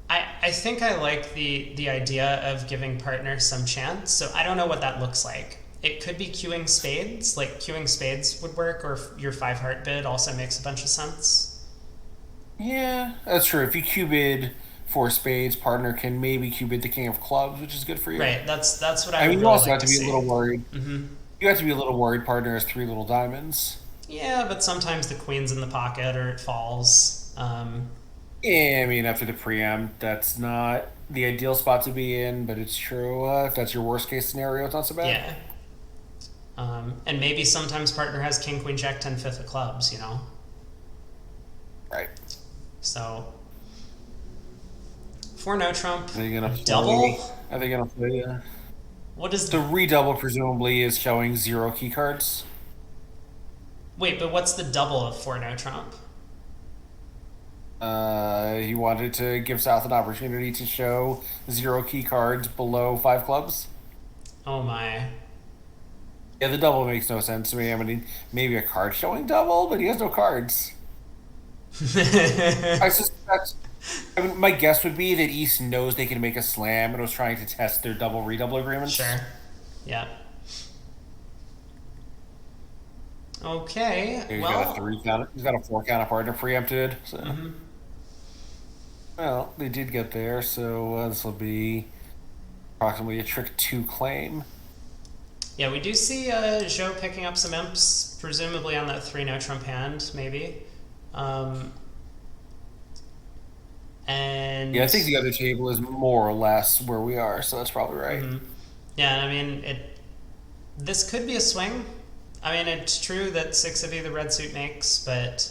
I think I like the idea of giving partner some chance. So I don't know what that looks like. It could be queuing spades. Like queuing spades would work, or your five heart bid also makes a bunch of sense. Yeah, that's true. If you Q bid four spades, partner can maybe Q bid the king of clubs, which is good for you. Right. That's what I I would mean, you really also like have to to be a see. little worried. You have to be a little worried partner has three little diamonds. Yeah, but sometimes the queen's in the pocket or it falls. Yeah, I mean, after the preempt, that's not the ideal spot to be in, but it's true. If that's your worst case scenario, it's not so bad. Yeah. And maybe sometimes partner has king, queen, jack, 10, fifth of clubs, Right. So, for no trump, Are they gonna double? Are they gonna play? What is The redouble presumably is showing zero key cards. Wait, but what's the double of for no trump? He wanted to give South an opportunity to show zero key cards below five clubs. Oh my. Yeah, the double makes no sense to me. I mean, maybe a card showing double, but he has no cards. I suspect. I mean, my guess would be that East knows they can make a slam and was trying to test their double redouble agreements. Sure. Yeah. Okay. He's well, got a three count. He's got a four count partner preempted. So, well, they did get there. So this will be approximately a trick two claim. yeah, we do see Zhou picking up some imps, presumably on that three no trump hand, maybe. Yeah, I And think the other table is more or less where we are, so that's probably right. mhm. Yeah, and I mean it. This could be a swing. I mean, it's true that six of you the red suit makes, but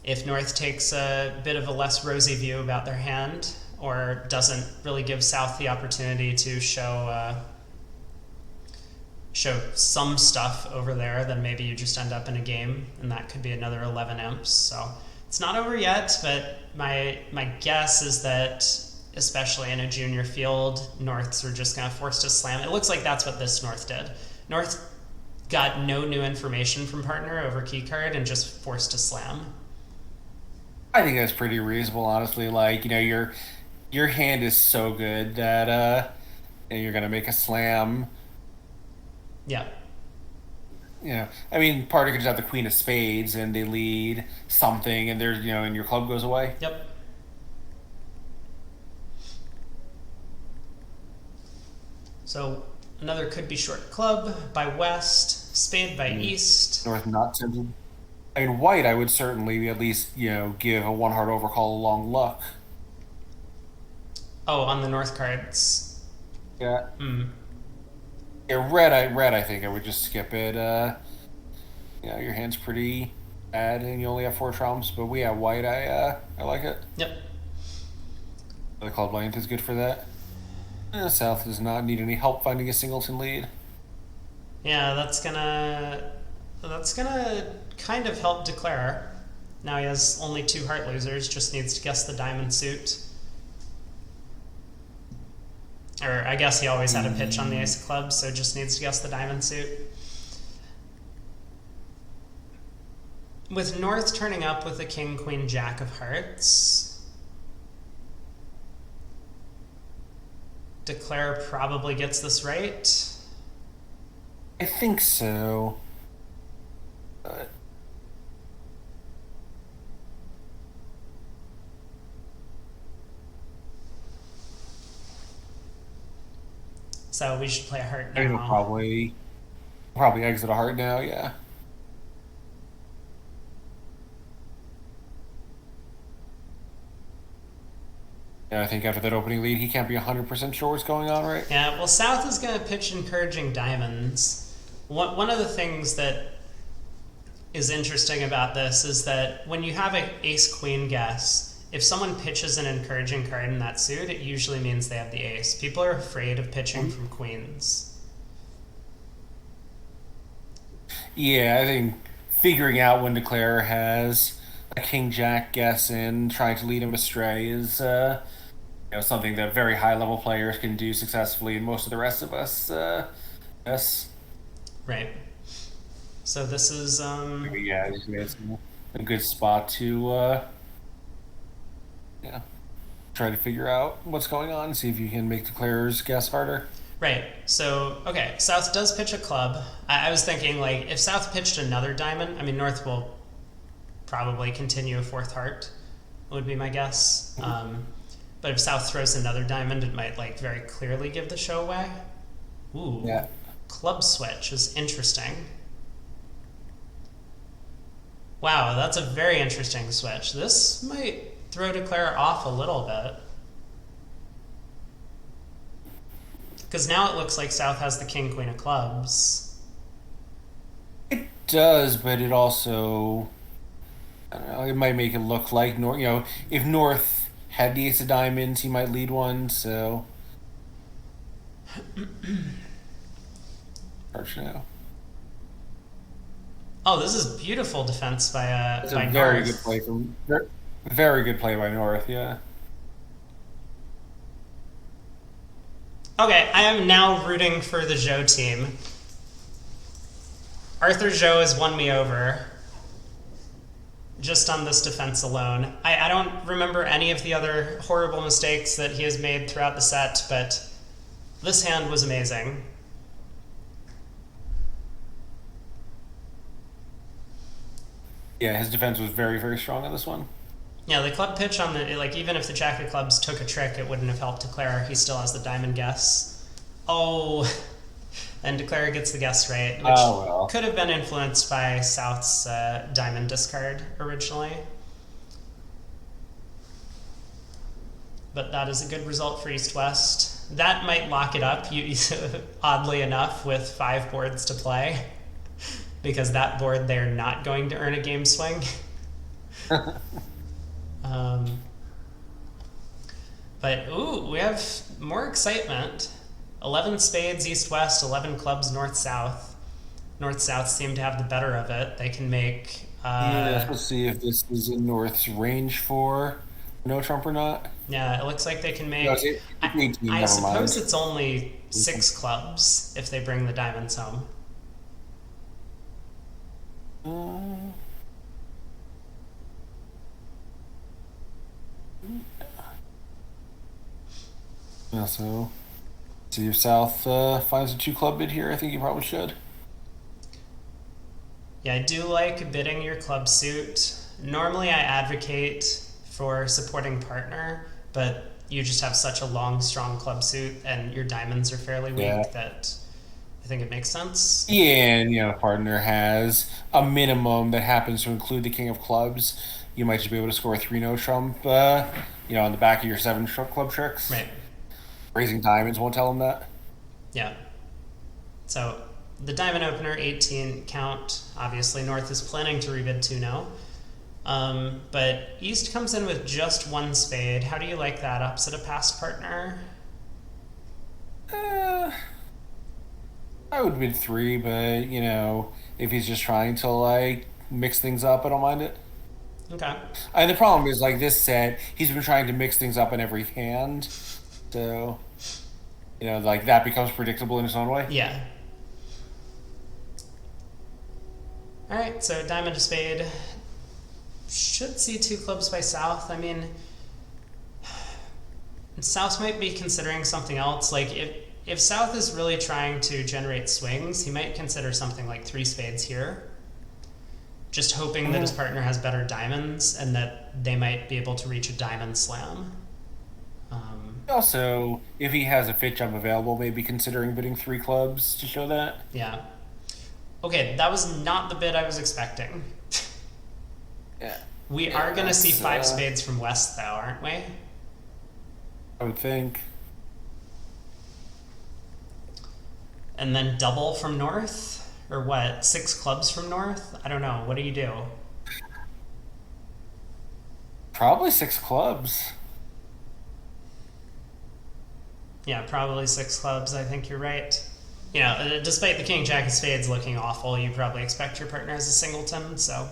if North takes a bit of a less rosy view about their hand, or doesn't really give South the opportunity to show some stuff over there, then maybe you just end up in a game, and that could be another 11 imps. So it's not over yet, but my guess is that, especially in a junior field, Norths are just going to force to slam. It looks like that's what this North did. North got no new information from partner over keycard and just forced to slam. I think that's pretty reasonable, honestly. Like, your hand is so good that you're gonna make a slam. Yeah. I mean, partner could just have the queen of spades and they lead something, and there's and your club goes away. Yep. So another could be short club by west, spade by east. North not tempted. I mean, white, I would certainly at least give a one heart overcall along luck. Oh, on the north cards. Yeah. Hmm. Yeah, red. I think I would just skip it. Your hand's pretty bad, and you only have four trumps. But we have white. I like it. Yep. The club length is good for that. South does not need any help finding a singleton lead. Yeah, that's gonna kind of help declare. Now he has only two heart losers, just needs to guess the diamond suit. Or I guess he always had a pitch on the ace of clubs, so just needs to guess the diamond suit. With North turning up with the king, queen, jack of hearts, declare probably gets this right. I think so. So we should play a heart I will now. probably exit a heart now. Yeah. Yeah, I think after that opening lead, he can't be 100% sure what's going on, right? Yeah, well, South is going to pitch encouraging diamonds. One of the things that is interesting about this is that when you have an ace-queen guess, if someone pitches an encouraging card in that suit, it usually means they have the ace. People are afraid of pitching from queens. Yeah, I think figuring out when Declare has a king jack guess and trying to lead him astray is something that very high level players can do successfully, and most of the rest of us, yes. Right. So this is Yeah, it's a good spot to yeah try to figure out what's going on, see if you can make Declare's guess harder. right. So okay, South does pitch a club. I was thinking like if South pitched another diamond, I mean North will probably continue a fourth heart, would be my guess. But if South throws another diamond, it might like very clearly give the show away. Ooh. Yeah. Club switch is interesting. Wow, that's a very interesting switch. This might throw Declare off a little bit. Because now it looks like South has the king, queen of clubs. It does, but it also, I don't know, it might make it look like North. If North had the ace of diamonds, he might lead one. So, hard to know. Oh, this is beautiful defense by It's by a very North. good play from very good play by North. Yeah. Okay, I am now rooting for the Zhou team. Arthur Zhou has won me over just on this defense alone. I don't remember any of the other horrible mistakes that he has made throughout the set, but this hand was amazing. Yeah, his defense was very, very strong on this one. Yeah, the club pitch on the, like, even if the jack of clubs took a trick, it wouldn't have helped Declare. He still has the diamond guess. Oh, and Declare gets the guess right, which could have been influenced by South's diamond discard originally. but that is a good result for East West. That might lock it up, oddly enough, with 5 boards to play, because that board they're not going to earn a game swing. um, but ooh, we have more excitement. 11 spades East West, 11 clubs North South. North South seem to have the better of it. They can make. Yeah, let's see if this is in North's range for no Trump or not. Yeah, it looks like they can No, make. it's 18, I never suppose mind. it's only 6 clubs if they bring the diamonds home. Uh, yeah, so see if South finds a 2 club bid here. I think you probably should. Yeah, I do like bidding your club suit. Normally, I advocate for supporting partner, but you just have such a long, strong club suit, and your diamonds are fairly Yeah. weak that I think it makes sense. Yeah, and partner has a minimum that happens to include the king of clubs. You might just be able to score 3 no trump, on the back of your 7 club tricks. Right. Raising diamonds won't tell him that. Yeah. So the diamond opener, 18 count. Obviously, North is planning to rebid 2-0. But East comes in with just 1 spade. How do you like that opposite a past partner? Uh, I would bid 3, but if he's just trying to like mix things up, I don't mind it. Okay. And the problem is like this set, he's been trying to mix things up in every hand, so like that becomes predictable in its own way. Yeah. All right, so diamond to spade. Should see 2 clubs by South. I mean, South might be considering something else. Like if South is really trying to generate swings, he might consider something like 3 spades here. Just hoping that his partner has better diamonds and that they might be able to reach a diamond slam. Also, if he has a fit jump available, maybe considering bidding 3 clubs to show that. Yeah. Okay, that was not the bid I was expecting. Yeah, We yeah, are going to see that's 5 spades from West, though, aren't we? I would think. And then double from North? Or what? 6 clubs from North? I don't know. What do you do? Probably 6 clubs. Yeah, probably 6 clubs. I think you're right. Despite the King Jack of Spades looking awful, you probably expect your partner as a singleton, so.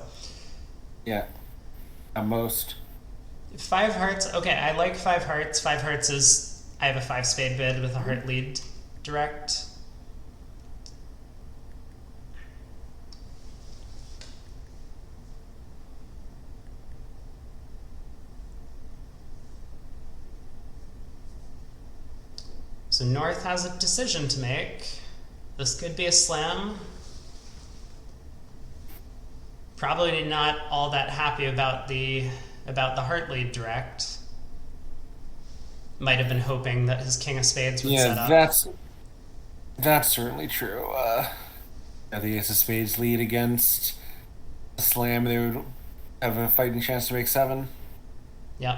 Yeah, at most. 5 hearts. Okay, I like 5 hearts. 5 hearts is. I have a 5 spade bid with a heart lead direct. So North has a decision to make. This could be a slam. Probably not all that happy about the heart lead direct. Might have been hoping that his king of spades would Yeah, set up. that's certainly true. The ace of spades lead against a slam, they would have a fighting chance to make 7. Yep.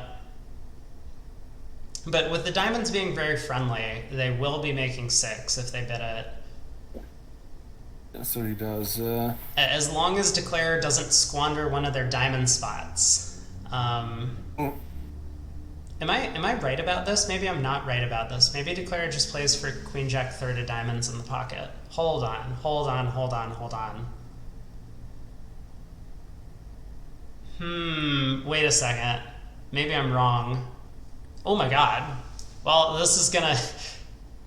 But with the diamonds being very friendly, they will be making 6 if they bid it. That's what he does. As long as Declare doesn't squander one of their diamond spots. Mm. Am I right about this? Maybe I'm not right about this. Maybe Declare just plays for Queen Jack third of diamonds in the pocket. Hold on. Wait a second. Maybe I'm wrong. Oh my god. Well, this is gonna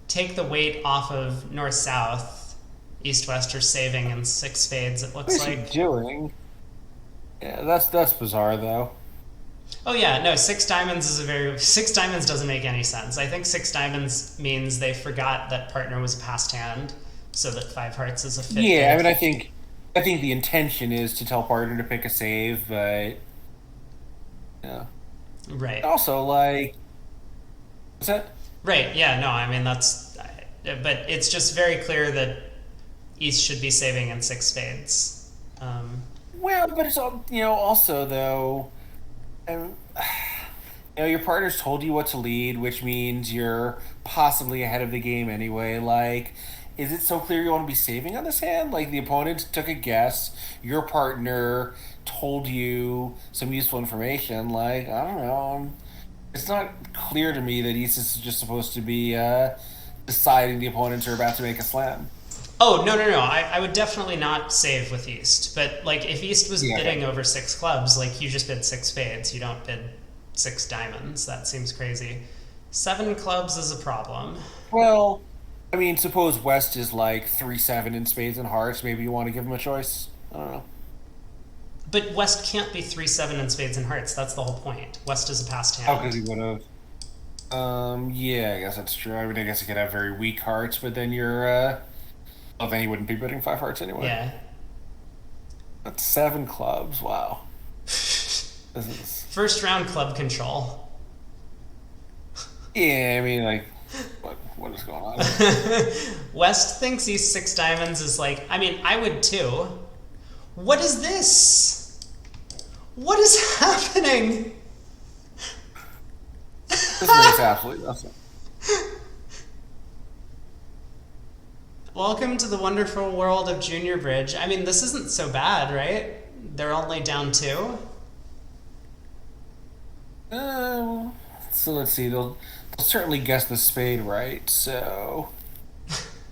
take the weight off of north-south. East-west are saving in 6 spades, it looks What is he like. doing? Yeah, that's bizarre though. Oh yeah, no, 6 diamonds is 6 diamonds doesn't make any sense. I think 6 diamonds means they forgot that partner was a passed hand, so that 5 hearts is a fit Yeah, I bid. mean, I think the intention is to tell partner to pick a save, but yeah. Right. Also, like, what's that? Right, yeah, no, I mean, but it's just very clear that East should be saving in 6 spades. Well, but it's all also though, um, Your partner's told you what to lead, which means you're possibly ahead of the game anyway. Like, is it so clear you want to be saving on this hand? Like, the opponent took a guess, your partner told you some useful information. Like, I don't know. It's not clear to me that Isis is just supposed to be deciding the opponents are about to make a slam. Oh, no, no, no. I would definitely not save with East. But, like, if East was Yeah, bidding okay. over six clubs, like, you just bid six spades. You don't bid six diamonds. That seems crazy. Seven clubs is a problem. Well, I mean, suppose West is like 3-7 in spades and hearts. Maybe you want to give him a choice. I don't know. But West can't be 3-7 in spades and hearts. That's the whole point. West is a passed Oh, because hand. he would have. Yeah, I guess that's true. I mean, I guess you could have very weak hearts, but then well, then he wouldn't be bidding five hearts anyway. Yeah. That's seven clubs. Wow. This is. First round club control. Yeah, I mean, like, what is going on here? West thinks he's six diamonds is like, I mean, I would too. What is this? What is happening? This makes absolutely nothing. Welcome to the wonderful world of Junior Bridge. I mean, this isn't so bad, right? They're only down two. So let's see. They'll certainly guess the spade right. So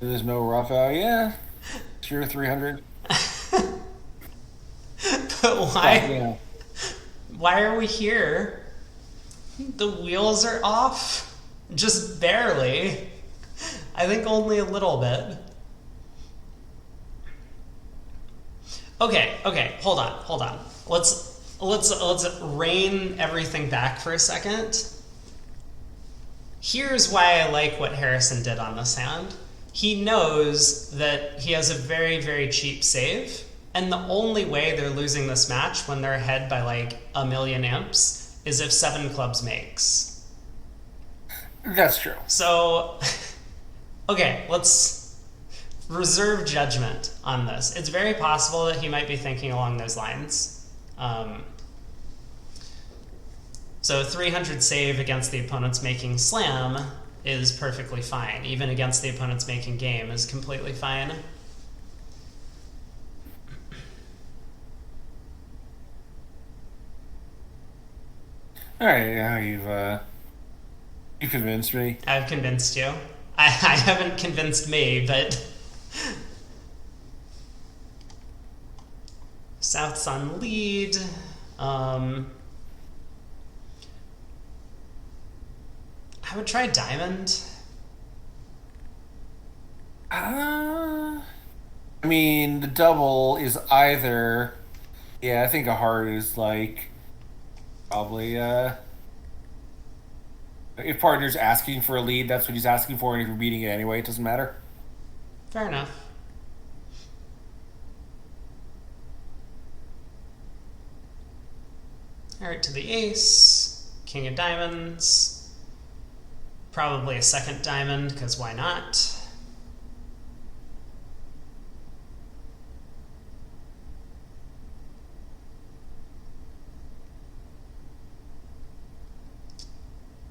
there's no rough out. Yeah, sure, 300. But But why? yeah. Why are we here? The wheels are off? Just barely. I think only a little bit. Okay, hold on. Let's rein everything back for a second. Here's why I like what Harrison did on this hand. He knows that he has a very, very cheap save, and the only way they're losing this match when they're ahead by like a million amps is if seven clubs makes. That's true. So, okay, let's reserve judgment on this. It's very possible that he might be thinking along those lines. So 300 save against the opponent's making slam is perfectly fine. Even against the opponent's making game is completely fine. All right, yeah, you convinced me. I've convinced you. I haven't convinced me, but South's on lead. I would try diamond. I mean, the double is either. Yeah, I think a heart is like probably. If partner's asking for a lead, that's what he's asking for, and if you're beating it anyway, it doesn't matter. Fair enough. Alright, to the ace. King of diamonds. Probably a second diamond, because why not?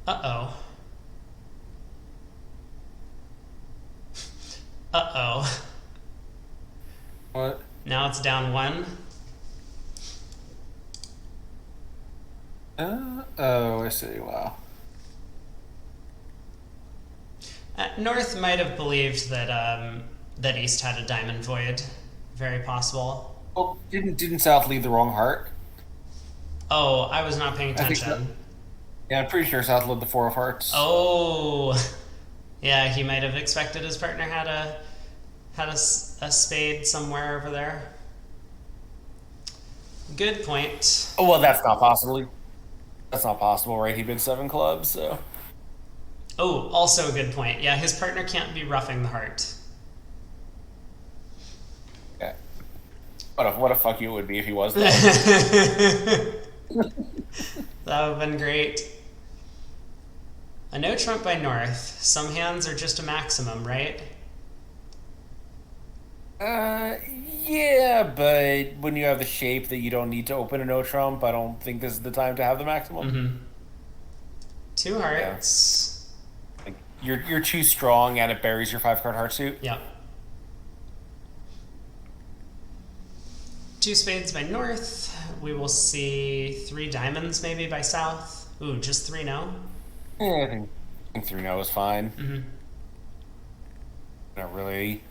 Uh-oh. Uh-oh. What? Now it's down one. Oh, I see. Wow. North might have believed that East had a diamond void. Very possible. Well, didn't South leave the wrong heart? Oh, I was not paying I think so. attention. Yeah, I'm pretty sure South led the four of hearts. Oh, yeah. He might have expected his partner had a spade somewhere over there. Good point. Oh well, that's not possible. That's not possible, right? He bid seven clubs, so Oh, also a good point. Yeah, his partner can't be roughing the heart. yeah. What a fuck you it would be if he was though. That would have been great. A no trump by North. Some hands are just a maximum, right? Uh, yeah, but when you have the shape that you don't need to open a no trump, I don't think this is the time to have the maximum. Mm-hmm. Two Yeah. hearts. Like, you're too strong and it buries your 5 card heart suit. Yep. Two spades by north. We will see three diamonds maybe by south. Ooh, just three now. Yeah, I think 3 no is fine. Not really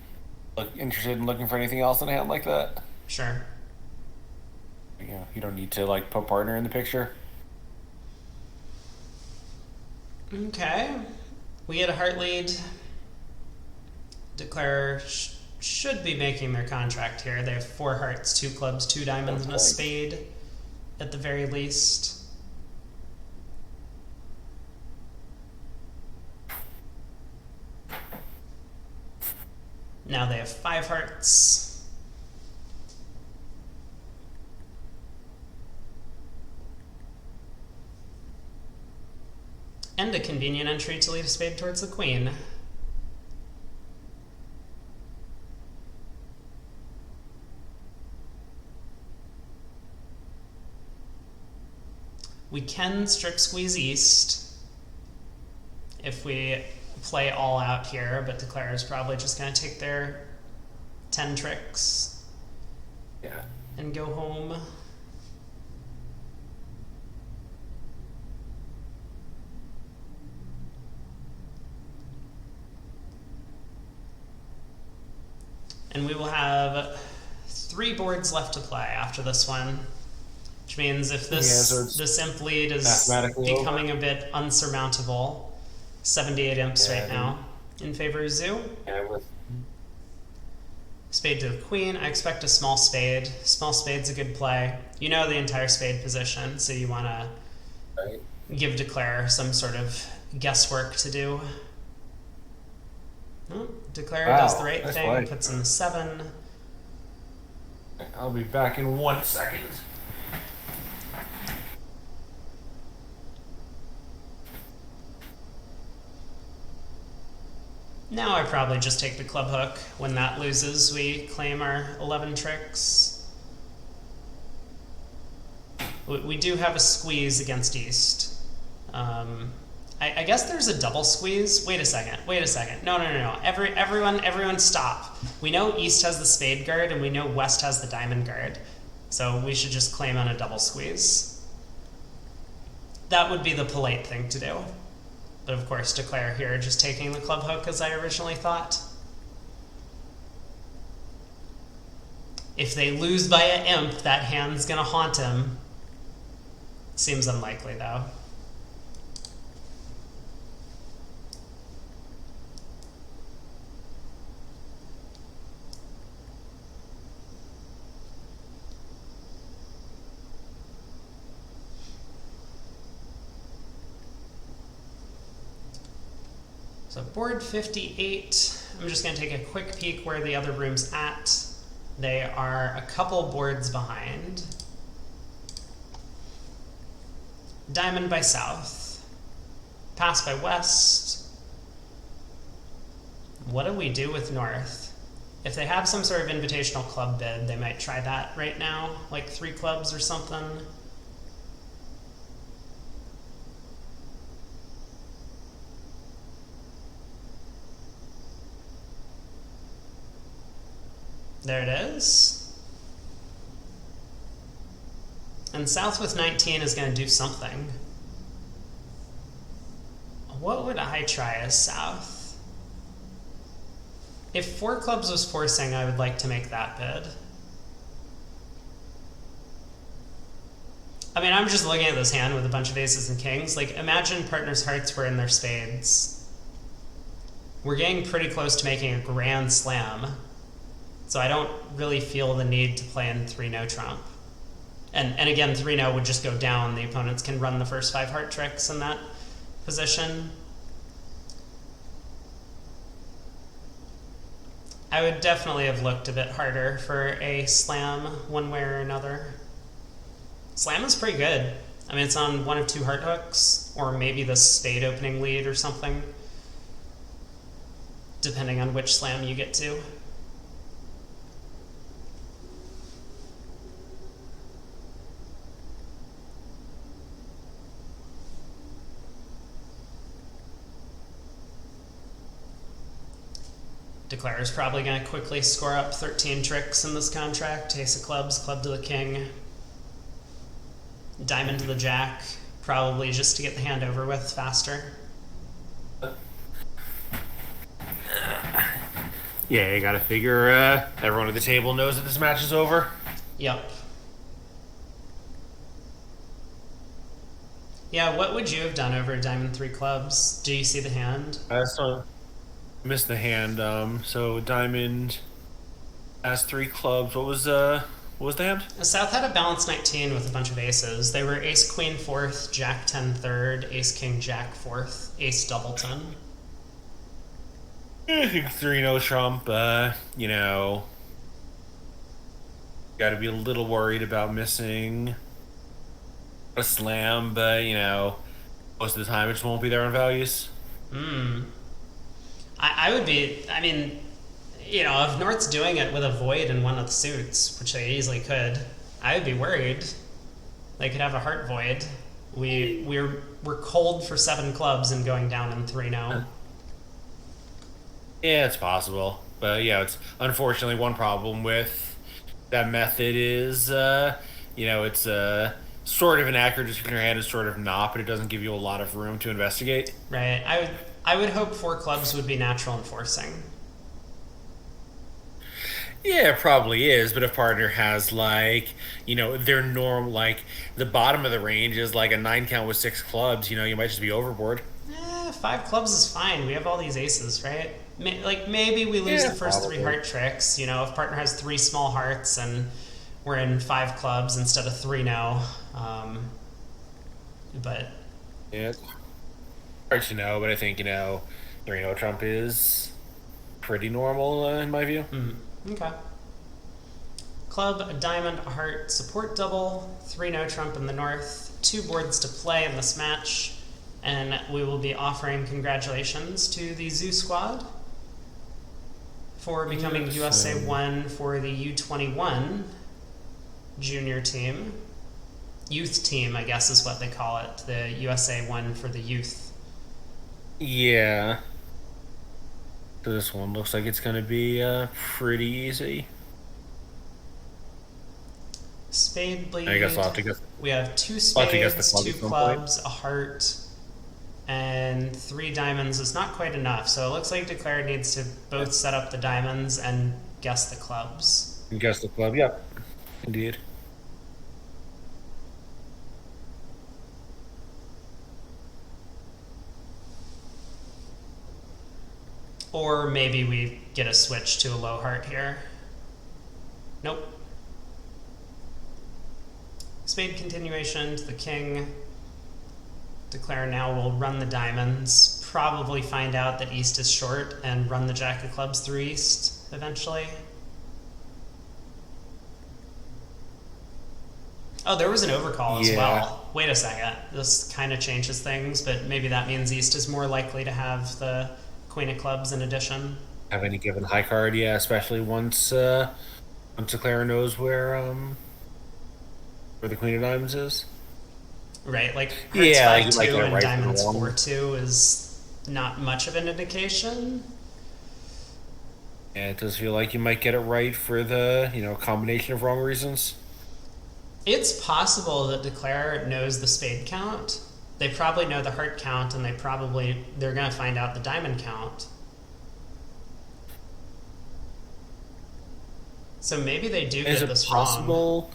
interested in looking for anything else in a hand like that. Sure. You don't need to like put partner in the picture. Okay. We get a heart lead. Declare should be making their contract here. They have 4 hearts, 2 clubs, 2 diamonds, and a spade at the very least. Now they have 5 hearts. And a convenient entry to lead a spade towards the queen. We can strict squeeze east if we play all out here, but Declare is probably just going to take their 10 tricks and go home. And we will have 3 boards left to play after this one. Which means if this imp lead is becoming a bit unsurmountable, 78 imps right now in favor of Zhou. Spade to the queen. I expect a small spade. Small spade's a good play. You know the entire spade position, so you want to give Declare some sort of guesswork to do. Oh, Declare does the right thing, puts in the 7. I'll be back in 1 second. Now I probably just take the club hook. When that loses, we claim our 11 tricks. We do have a squeeze against East. I guess there's a double squeeze. Wait a second. No. Everyone stop. We know East has the spade guard and we know West has the diamond guard. So we should just claim on a double squeeze. That would be the polite thing to do. But of course, Declare here just taking the club hook as I originally thought. If they lose by an imp, that hand's gonna haunt him. Seems unlikely though. So board 58, I'm just going to take a quick peek where the other room's at. They are a couple boards behind. Diamond by south. Pass by west. What do we do with north? If they have some sort of invitational club bid, they might try that right now, like 3 clubs or something. There it is. And south with 19 is going to do something. What would I try as south? If 4 clubs was forcing, I would like to make that bid. I mean, I'm just looking at this hand with a bunch of aces and kings. Like, imagine partners' hearts were in their spades. We're getting pretty close to making a grand slam. So I don't really feel the need to play in 3-no trump. And again, 3-no would just go down. The opponents can run the first 5 heart tricks in that position. I would definitely have looked a bit harder for a slam one way or another. Slam is pretty good. I mean, it's on 1 of 2 heart hooks, or maybe the spade opening lead or something, depending on which slam you get to. Declare's probably going to quickly score up 13 tricks in this contract. Ace of clubs, club to the king, diamond to the jack, probably just to get the hand over with faster. Yeah, you gotta figure everyone at the table knows that this match is over. Yep. Yeah, what would you have done over diamond three clubs? Do you see the hand? So missed the hand. So diamond has three clubs. What was the hand? South had a balanced 19 with a bunch of aces. They were ace queen fourth, jack 10 third, ace king jack fourth, ace doubleton. I think 3-0 Trump. Got to be a little worried about missing a slam, but most of the time it just won't be there on values. I would be, I mean, if North's doing it with a void in one of the suits, which they easily could, I would be worried. They could have a heart void. We're cold for 7 clubs and going down in 3-0. Yeah, it's possible, but it's unfortunately one problem with that method is it's sort of an accurate description of your hand, is sort of not, but it doesn't give you a lot of room to investigate. Right. I would hope 4 clubs would be natural enforcing. Yeah, it probably is, but if partner has their norm, the bottom of the range is like a 9 count with 6 clubs, you might just be overboard. 5 clubs is fine. We have all these aces, right? Maybe we lose the first probably. 3 heart tricks. If partner has 3 small hearts and we're in 5 clubs instead of 3 now. But yeah, it's hard to know, but I think 3-0 Trump is pretty normal in my view. Okay. Club, a diamond, a heart, support double, 3-0 Trump in the north, 2 boards to play in this match, and we will be offering congratulations to the Zhou squad for becoming USA1 for the U21 junior team. Youth team, I guess is what they call it. The USA1 for the youth. Yeah. So this one looks like it's going to be pretty easy. Spade bleed. I guess I'll have to guess. We have 2 spades, 2 clubs, a heart, and 3 diamonds is not quite enough. So it looks like Declare needs to both set up the diamonds and guess the clubs. And guess the club, yep. Indeed. Or maybe we get a switch to a low heart here. Nope. Spade continuation to the king. Declare now will run the diamonds. Probably find out that east is short and run the jack of clubs through east eventually. Oh, there was an overcall as well. Wait a second. This kind of changes things, but maybe that means east is more likely to have the queen of clubs in addition. Have any given high card, especially once Declare knows where the queen of diamonds is. Right, hearts 5-2 and diamonds 4-2 is not much of an indication. Yeah, it does feel like you might get it right for the combination of wrong reasons. It's possible that Declare knows the spade count. They probably know the heart count, and they're going to find out the diamond count. So maybe they do get this wrong.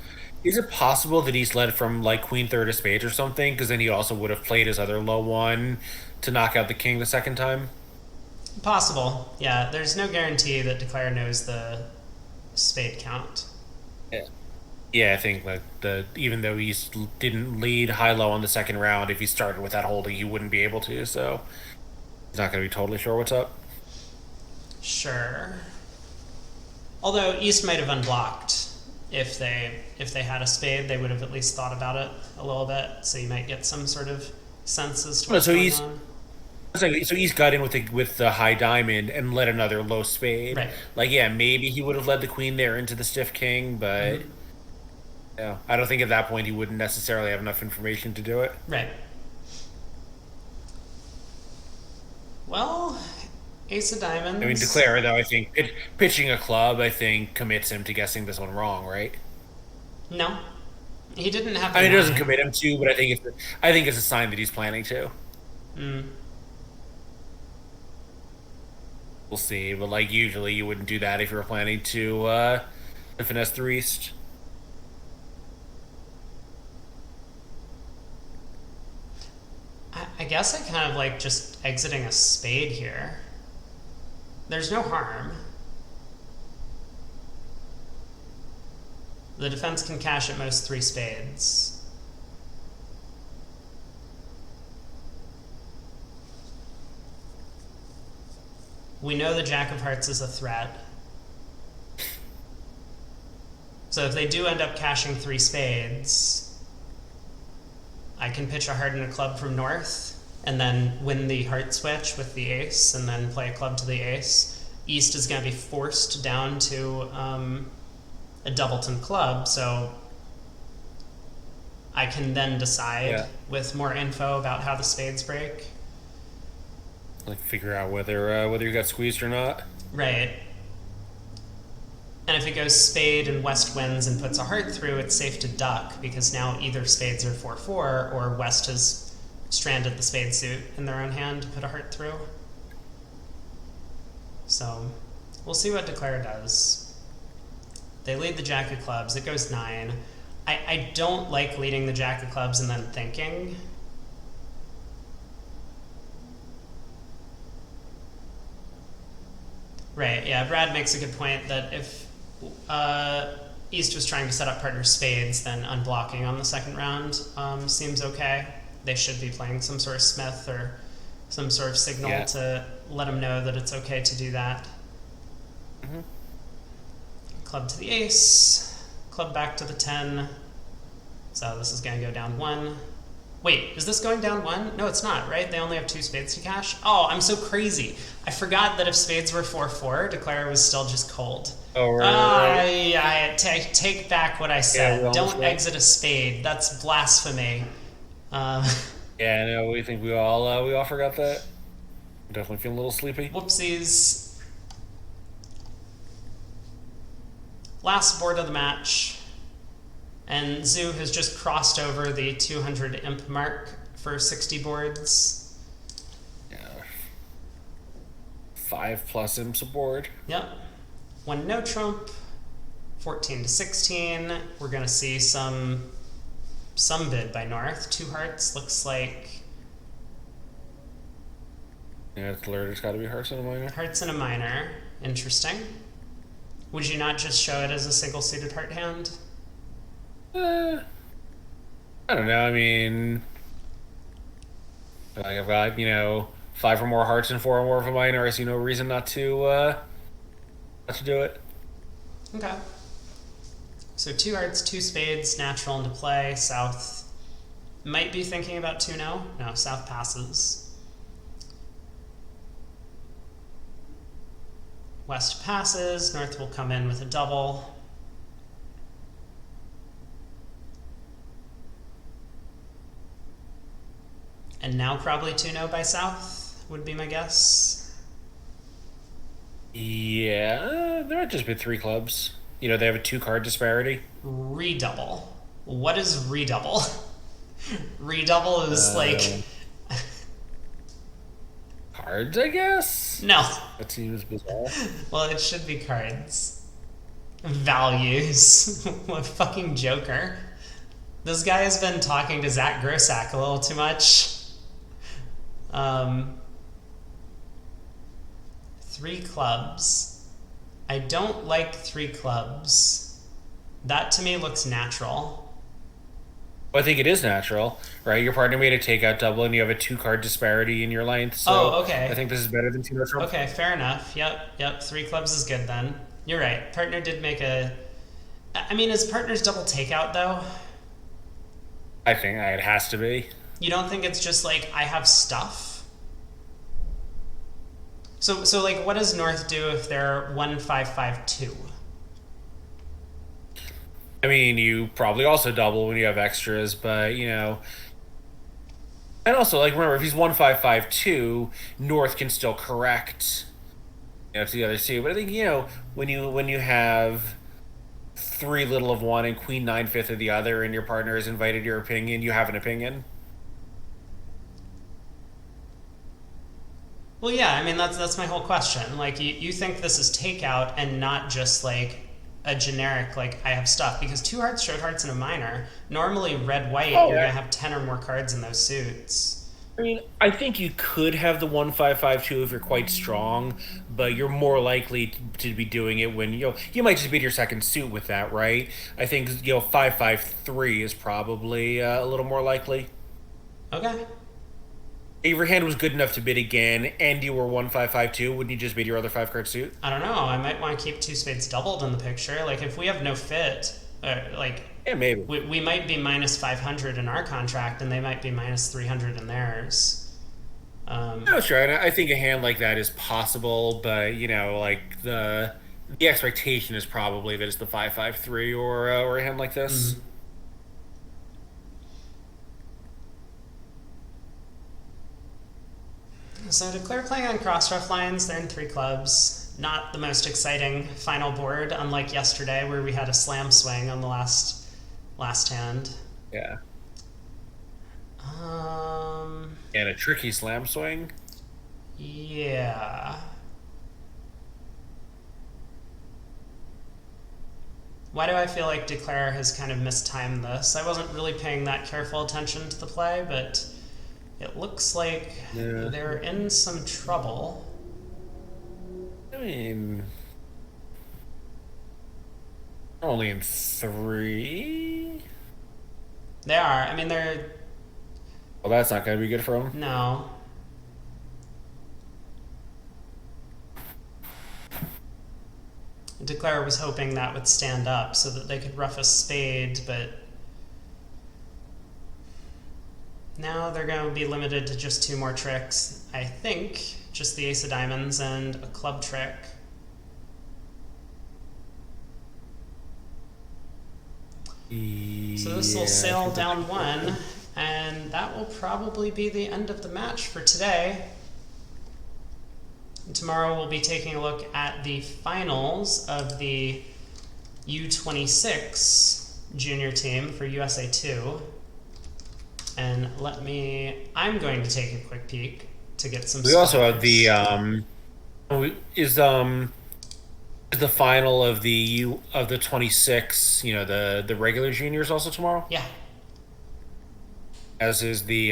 Is it possible that he's led from queen third of spades or something? Because then he also would have played his other low one to knock out the king the second time. Possible, yeah. There's no guarantee that Declare knows the spade count. Yeah, I think even though he didn't lead high-low on the second round, if he started with that holding, he wouldn't be able to. So he's not going to be totally sure what's up. Sure. Although East might have unblocked. If they had a spade, they would have at least thought about it a little bit. So you might get some sort of sense as to what's going on. So he's got in with the high diamond and led another low spade. Right. Maybe he would have led the queen there into the stiff king, but I don't think at that point he wouldn't necessarily have enough information to do it. Right. Well, Ace of I mean, diamonds. declare though. I think pitching a club, I think, commits him to guessing this one wrong, right? No, he didn't have I the mean, it doesn't nine. commit him to, but I think it's a sign that he's planning to. Mm. We'll see, but like usually, you wouldn't do that if you were planning to finesse through east. I guess I kind of like just exiting a spade here. There's no harm. The defense can cash at most three spades. We know the Jack of Hearts is a threat. So if they do end up cashing three spades, I can pitch a heart and a club from north and then win the heart switch with the ace and then play a club to the ace. East is going to be forced down to a doubleton club, so I can then decide Yeah, with more info about how the spades break. like figure out whether you got squeezed or not. Right. And if it goes spade and West wins and puts a heart through, it's safe to duck because now either spades are 4-4 or West has stranded the spade suit in their own hand to put a heart through. So we'll see what Declare does. They lead the Jack of Clubs. It goes 9. I don't like leading the Jack of Clubs and then thinking. Right, yeah, Brad makes a good point that if East was trying to set up partner spades, then unblocking on the second round seems okay. They should be playing some sort of Smith or some sort of signal Yeah. to let them know that it's okay to do that. Hmm. Club to the ace, club back to the 10. So this is going to go down 1. Wait, is this going down 1? No, it's not, right? They only have 2 spades to cash? Oh, I'm so crazy. I forgot that if spades were 4-4, Declare was still just cold. Oh, right. I take back what I Yeah, we said. almost Don't went. exit a spade. That's blasphemy. Uh, Yeah, no, we think we all forgot that. I'm definitely feeling a little sleepy. whoopsies. Last board of the match. And Zhou has just crossed over the 200 imp mark for 60 boards. Yeah, 5+ imps aboard. Yep. One no trump, 14 to 16. We're going to see some bid by North. 2 hearts looks like Yeah, it's has got to be hearts and a minor. hearts and a minor. Interesting. Would you not just show it as a single suited heart hand? Uh, I don't know. I mean, like I've got 5 or more hearts and 4 or more of a minor. I see no reason not to do it. Okay. So 2 hearts, 2 spades, natural into play. South might be thinking about 2 no. No, South passes. West passes. North will come in with a double. And now probably 2 no by South would be my guess. Yeah, there might just be 3 clubs. They have a 2-card disparity. Redouble. What is redouble? Redouble is Uh, Cards, I guess. no. That seems bizarre. Well, it should be cards. Values. What a fucking joker. This guy has been talking to Zach Grossack a little too much. 3 clubs. I don't like 3 clubs. That to me looks natural. Well, I think it is natural, right? Your partner made a takeout double, and you have a 2-card disparity in your length. So Oh, I okay. think this is better than 2 no trump. Okay, fair enough. Yep. 3 clubs is good then. You're right. Partner did make a. I mean, is partner's double takeout though? I think it has to be. You don't think it's just like I have stuff? So like, what does North do if they're 1-5-5-2? I mean, you probably also double when you have extras, but and also like remember if he's 1-5-5-2, North can still correct It's the other two. But I think when you have three little of one and queen nine fifth of the other, and your partner has invited your opinion, you have an opinion. Well, yeah, I mean that's my whole question. Like you think this is takeout and not just like a generic like I have stuff because two hearts, showed hearts, and a minor. Normally red white, Oh you're yeah. gonna have 10 or more cards in those suits. I mean, I think you could have the 1 5 5 2 if you're quite strong, but you're more likely to be doing it when you might just beat your second suit with that, right? I think 5 5 3 is probably a little more likely. Okay. If your hand was good enough to bid again, and you were 1 5 5 2, wouldn't you just bid your other 5 card suit? I don't know. I might want to keep two spades doubled in the picture. Like if we have no fit, like Yeah, maybe. we might be minus 500 in our contract and they might be minus 300 in theirs. No, sure. And I think a hand like that is possible, but like the expectation is probably that it's the 5 5 3 or a hand like this. Mm. So declare playing on cross-ref lines. They're in three clubs. Not the most exciting final board, unlike yesterday where we had a slam swing on the last hand. Yeah. Um, And a tricky slam swing. yeah. Why do I feel like Declare has kind of mistimed this? I wasn't really paying that careful attention to the play, but it looks like Yeah. they're in some trouble. I mean, only in three. They are. I mean, they're. Well, that's not going to be good for him. No. Declare was hoping that would stand up so that they could rough a spade, but now they're going to be limited to just two more tricks. I think just the ace of diamonds and a club trick. So this will Yeah, I sail think down one, and that will probably be the end of the match for today. Tomorrow we'll be taking a look at the finals of the U26 junior team for USA2. And I'm going to take a quick peek to get some we also have spoilers. is the final of the 26, the regular juniors also tomorrow, Yeah, as is the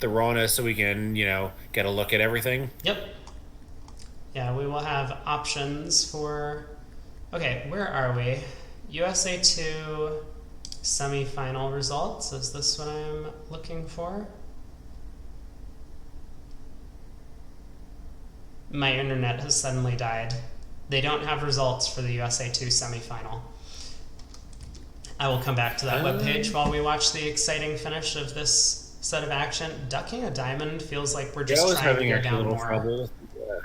Rona, so we can, get a look at everything. yep. Yeah, we will have options for... Okay, where are we? USA2 semifinal results. Is this what I'm looking for? My internet has suddenly died. They don't have results for the USA2 semifinal. I will come back to that webpage while we watch the exciting finish of this set of action. Ducking a diamond feels like we're Yeah, I just was trying to having go actually a down little more. trouble. Yeah.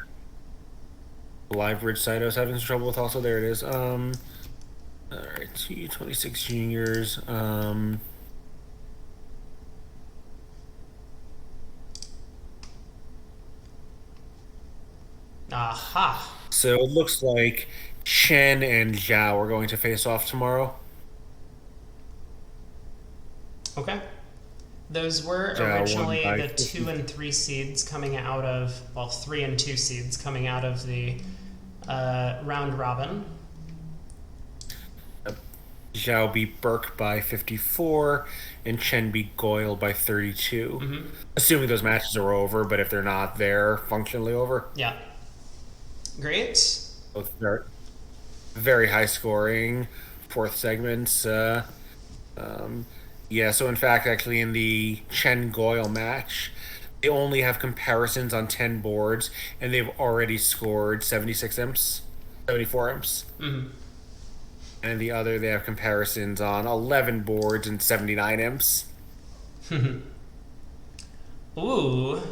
Live bridge site I was having some trouble with also. There it is. All right, T26 juniors. Aha. So it looks like Chen and Zhao are going to face off tomorrow. Okay. Those were Zhao won originally by the 2 and 3 seeds coming out of, well, 3 and 2 seeds coming out of the round robin. Zhao beat Burke by 54, and Chen beat Goyle by 32. Mm-hmm. Assuming those matches are over, but if they're not, they're functionally over. Yeah. Great. Both very, very high scoring fourth segments. Yeah, so in fact, actually, in the Chen Goyle match, they only have comparisons on 10 boards, and they've already scored 76 imps, 74 imps. Mm-hmm. And in the other, they have comparisons on 11 boards and 79 imps. Ooh.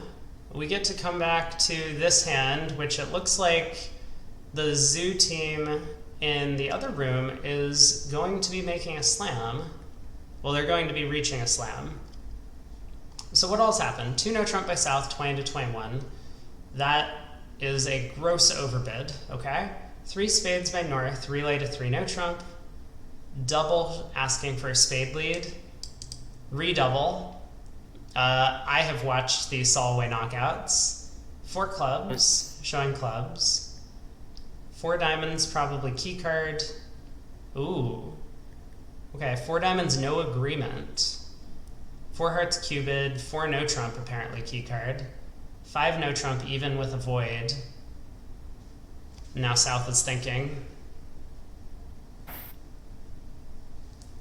We get to come back to this hand, which it looks like the Zhou team in the other room is going to be making a slam. Well, they're going to be reaching a slam. So what all's happened? 2 no trump by South, 20 to 21. That is a gross overbid, okay? 3 spades by North, relay to 3 no trump, double asking for a spade lead, redouble. I have watched the Solway knockouts. 4 clubs, showing clubs. 4 diamonds, probably key card. Ooh. Okay, 4 diamonds, no agreement. 4 hearts, cubed. 4 no trump, apparently key card. 5 no trump, even with a void. Now South is thinking.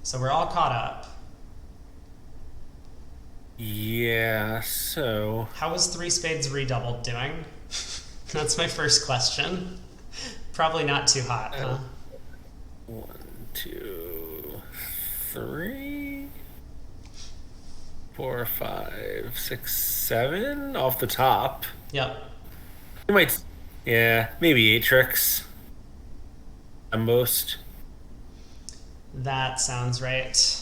So we're all caught up. Yeah, so How was 3 spades redoubled doing? That's my first question. Probably not too hot, huh? 1, 2, 3, 4, 5, 6, 7 off the top. Yep. You might, yeah, maybe 8 tricks at most. That sounds right.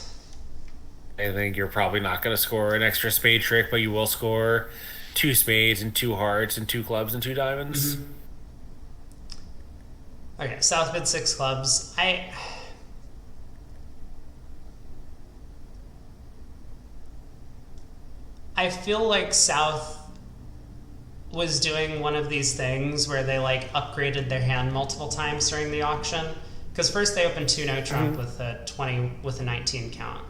I think you're probably not going to score an extra spade trick, but you will score 2 spades and 2 hearts and 2 clubs and 2 diamonds. Mm-hmm. Okay, South bid 6 clubs. I feel like South was doing one of these things where they like upgraded their hand multiple times during the auction. Because first they opened 2 no trump with a 20 with a 19 count.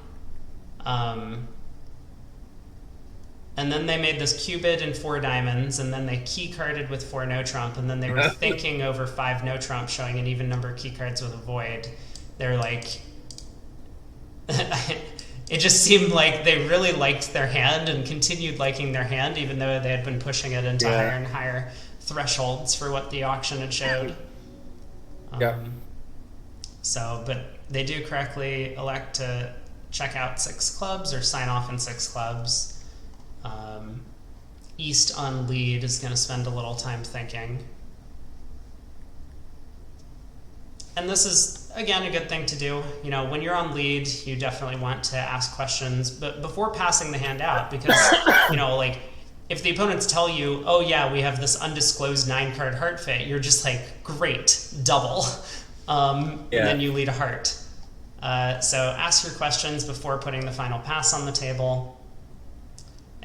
And then they made this cubed and 4 diamonds, and then they key carded with 4 no trump, and then they were thinking over 5 no trump, showing an even number of key cards with a void. They're like, it just seemed like they really liked their hand and continued liking their hand, even though they had been pushing it into higher and higher thresholds for what the auction had showed. So, but they do correctly elect to check out 6 clubs or sign off in 6 clubs. East on lead is going to spend a little time thinking. And this is, again, a good thing to do. You know, when you're on lead, you definitely want to ask questions, but before passing the hand out, because, you know, like, if the opponents tell you, oh yeah, we have this undisclosed 9-card heart fit, you're just like, great, double. And then you lead a heart. So ask your questions before putting the final pass on the table.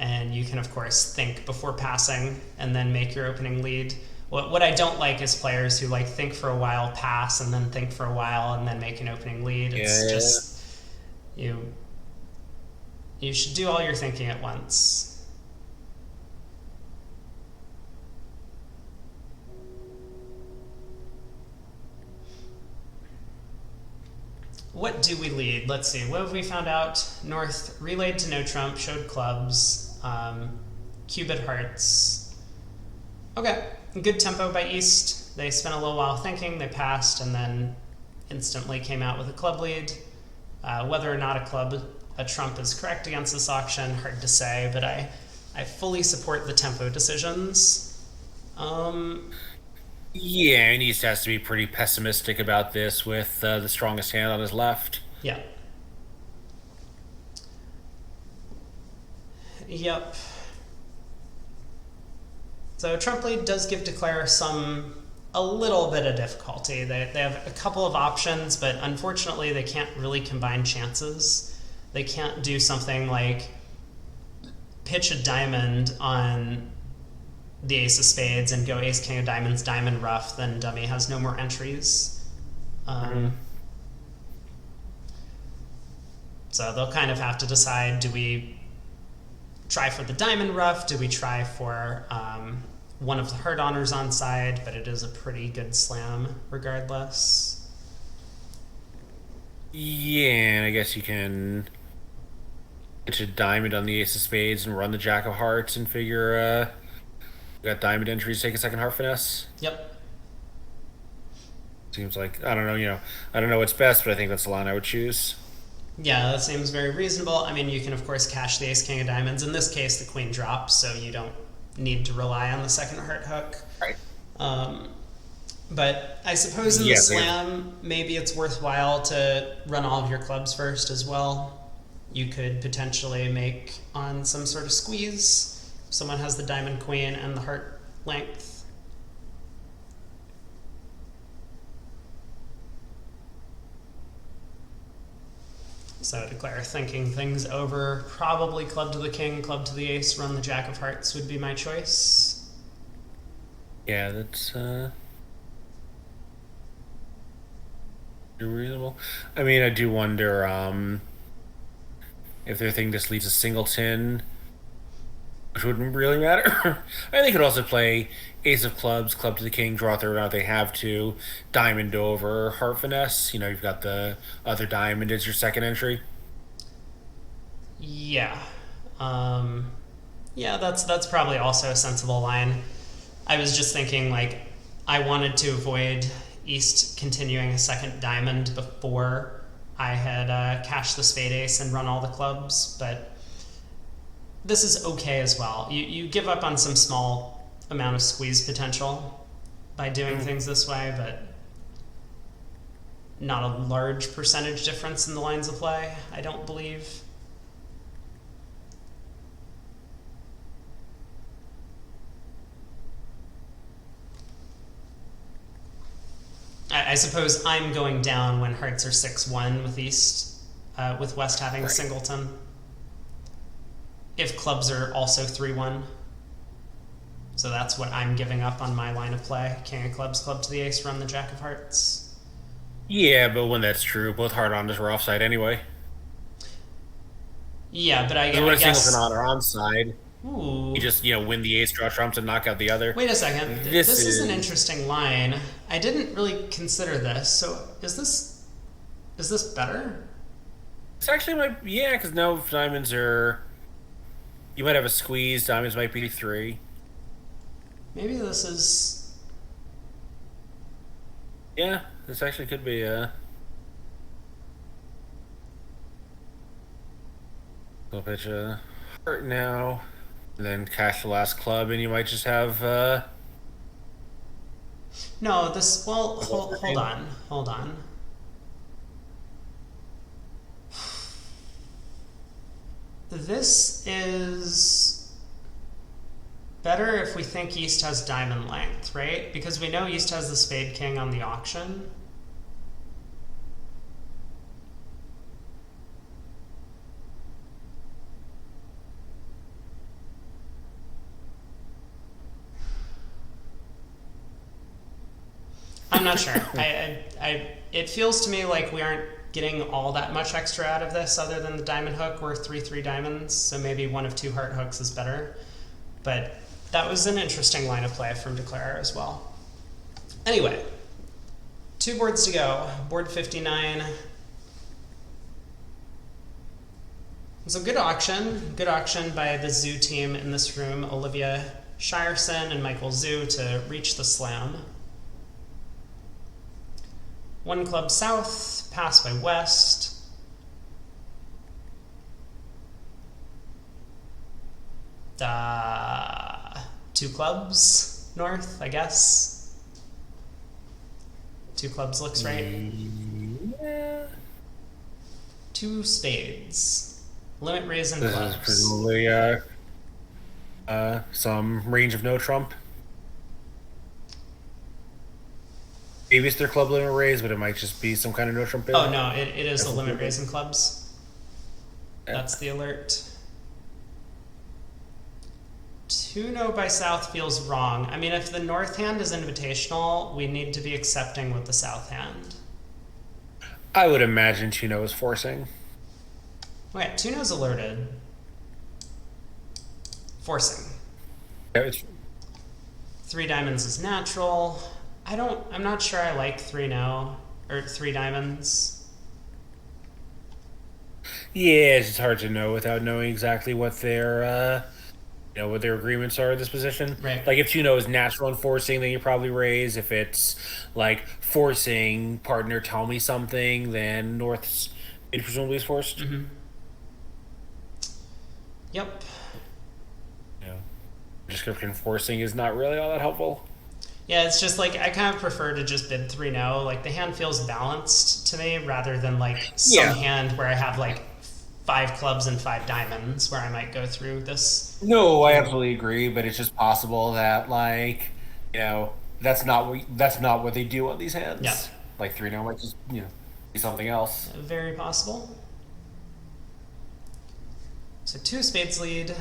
And you can, of course, think before passing and then make your opening lead. What I don't like is players who like think for a while, pass, and then think for a while, and then make an opening lead. It's just, you should do all your thinking at once. What do we lead? Let's see. What have we found out? North relayed to no trump, showed clubs, cubed hearts. Okay, good tempo by East. They spent a little while thinking, they passed, and then instantly came out with a club lead. Whether or not a trump is correct against this auction, hard to say, but I fully support the tempo decisions. Yeah, and East has to be pretty pessimistic about this with the strongest hand on his left. Yeah. Yep. So trump lead does give declare a little bit of difficulty. They have a couple of options, but unfortunately they can't really combine chances. They can't do something like pitch a diamond on the ace of spades and go ace king of diamonds, diamond rough, then dummy has no more entries. So they'll kind of have to decide, do we try for the diamond rough? Do we try for one of the heart honors on side? But it is a pretty good slam regardless. Yeah, and I guess you can pitch a diamond on the ace of spades and run the jack of hearts and figure you got diamond entries, take a second heart finesse. Yep. Seems like, I don't know, I don't know what's best, but I think that's the line I would choose. Yeah, that seems very reasonable. I mean, you can, of course, cash the ace king of diamonds. In this case, the queen drops, so you don't need to rely on the second heart hook. Right. But I suppose in the slam, maybe it's worthwhile to run all of your clubs first as well. You could potentially make on some sort of squeeze. Someone has the diamond queen and the heart length. So declare thinking things over. Probably club to the king, club to the ace, run the jack of hearts would be my choice. Yeah, that's reasonable. I mean, I do wonder if their thing just leaves a singleton, which wouldn't really matter. I think could also play ace of clubs, club to the king, draw third out. They have to diamond over heart finesse. You know, you've got the other diamond as your second entry. Yeah. Um, yeah, that's probably also a sensible line. I was just thinking like I wanted to avoid East continuing a second diamond before I had cashed the spade ace and run all the clubs, but this is okay as well. You give up on some small amount of squeeze potential by doing things this way, but not a large percentage difference in the lines of play, I don't believe. I suppose I'm going down when hearts are 6-1 with East, with West having a singleton. If clubs are also 3-1. So that's what I'm giving up on my line of play. King of clubs, club to the ace, run the jack of hearts. Yeah, but when that's true, both hard on are offside anyway. Yeah, but I When a guess. singleton on or onside, Ooh. you just win the ace, draw trumps, and knock out the other. Wait a second. This This is an is interesting line. I didn't really consider this. So is this better? it's actually yeah, because no diamonds are. You might have a squeeze. Diamonds might be three. Maybe this is. Yeah, this actually could be a. We'll pitch a heart now, and then cash the last club, and you might just have. No, this. Well, A hold on. Hold on. This is better if we think East has diamond length, right? Because we know East has the spade king on the auction. I'm not sure. It feels to me like we aren't getting all that much extra out of this other than the diamond hook. We're 3-3 diamonds, so maybe one of two heart hooks is better. But that was an interesting line of play from Declarer as well. Anyway, 2 boards to go. Board 59. It was a good auction. Good auction by the Zhou team in this room, Olivia Shireson and Michael Zhou, to reach the slam. 1 club south, pass by west. Two clubs north, I guess. 2 clubs looks right. Yeah. 2 spades. Limit raise and This clubs. is presumably some range of no trump. Maybe it's their club limit raise, but it might just be some kind of no trump bid. Oh no, it is a limit raise in clubs. Yeah. That's the alert. 2 no by south feels wrong. I mean, if the north hand is invitational, we need to be accepting with the south hand. I would imagine Chino is forcing. Okay, 2 no's alerted. Forcing. Yeah, it's 3 diamonds is natural. I'm not sure I like 3 no, or 3 diamonds. Yeah, it's just hard to know without knowing exactly what their what their agreements are in this position. Right. Like if Chino is natural and forcing, then you probably raise. If it's like forcing, partner, tell me something, then North's it presumably is forced. Mm-hmm. Yep. Description forcing is not really all that helpful. Yeah, it's just like I kind of prefer to just bid 3 no. Like the hand feels balanced to me rather than like some hand where I have like 5 clubs and 5 diamonds where I might go through this. No, I absolutely agree, but it's just possible that that's not what they do on these hands. Yeah. Like 3 now might just be something else. Very possible. So two spades lead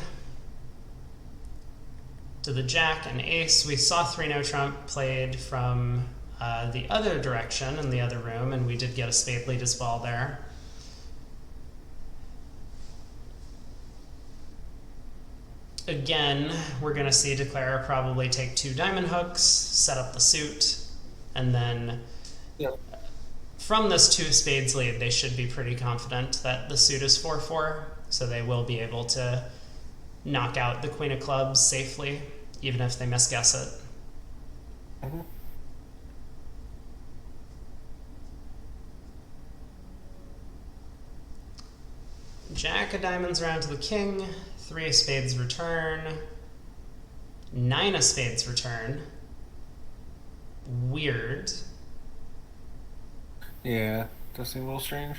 to the jack and ace. We saw 3-no trump played from the other direction in the other room, and we did get a spade lead as well there. Again, we're going to see declare probably take 2 diamond hooks, set up the suit, and then Yep. from this 2 spades lead, they should be pretty confident that the suit is 4-4, so they will be able to knock out the queen of clubs safely, even if they misguess it. Mm-hmm. Jack of diamonds around to the king, 3 of spades return, 9 of spades return. Weird. Yeah, does seem a little strange.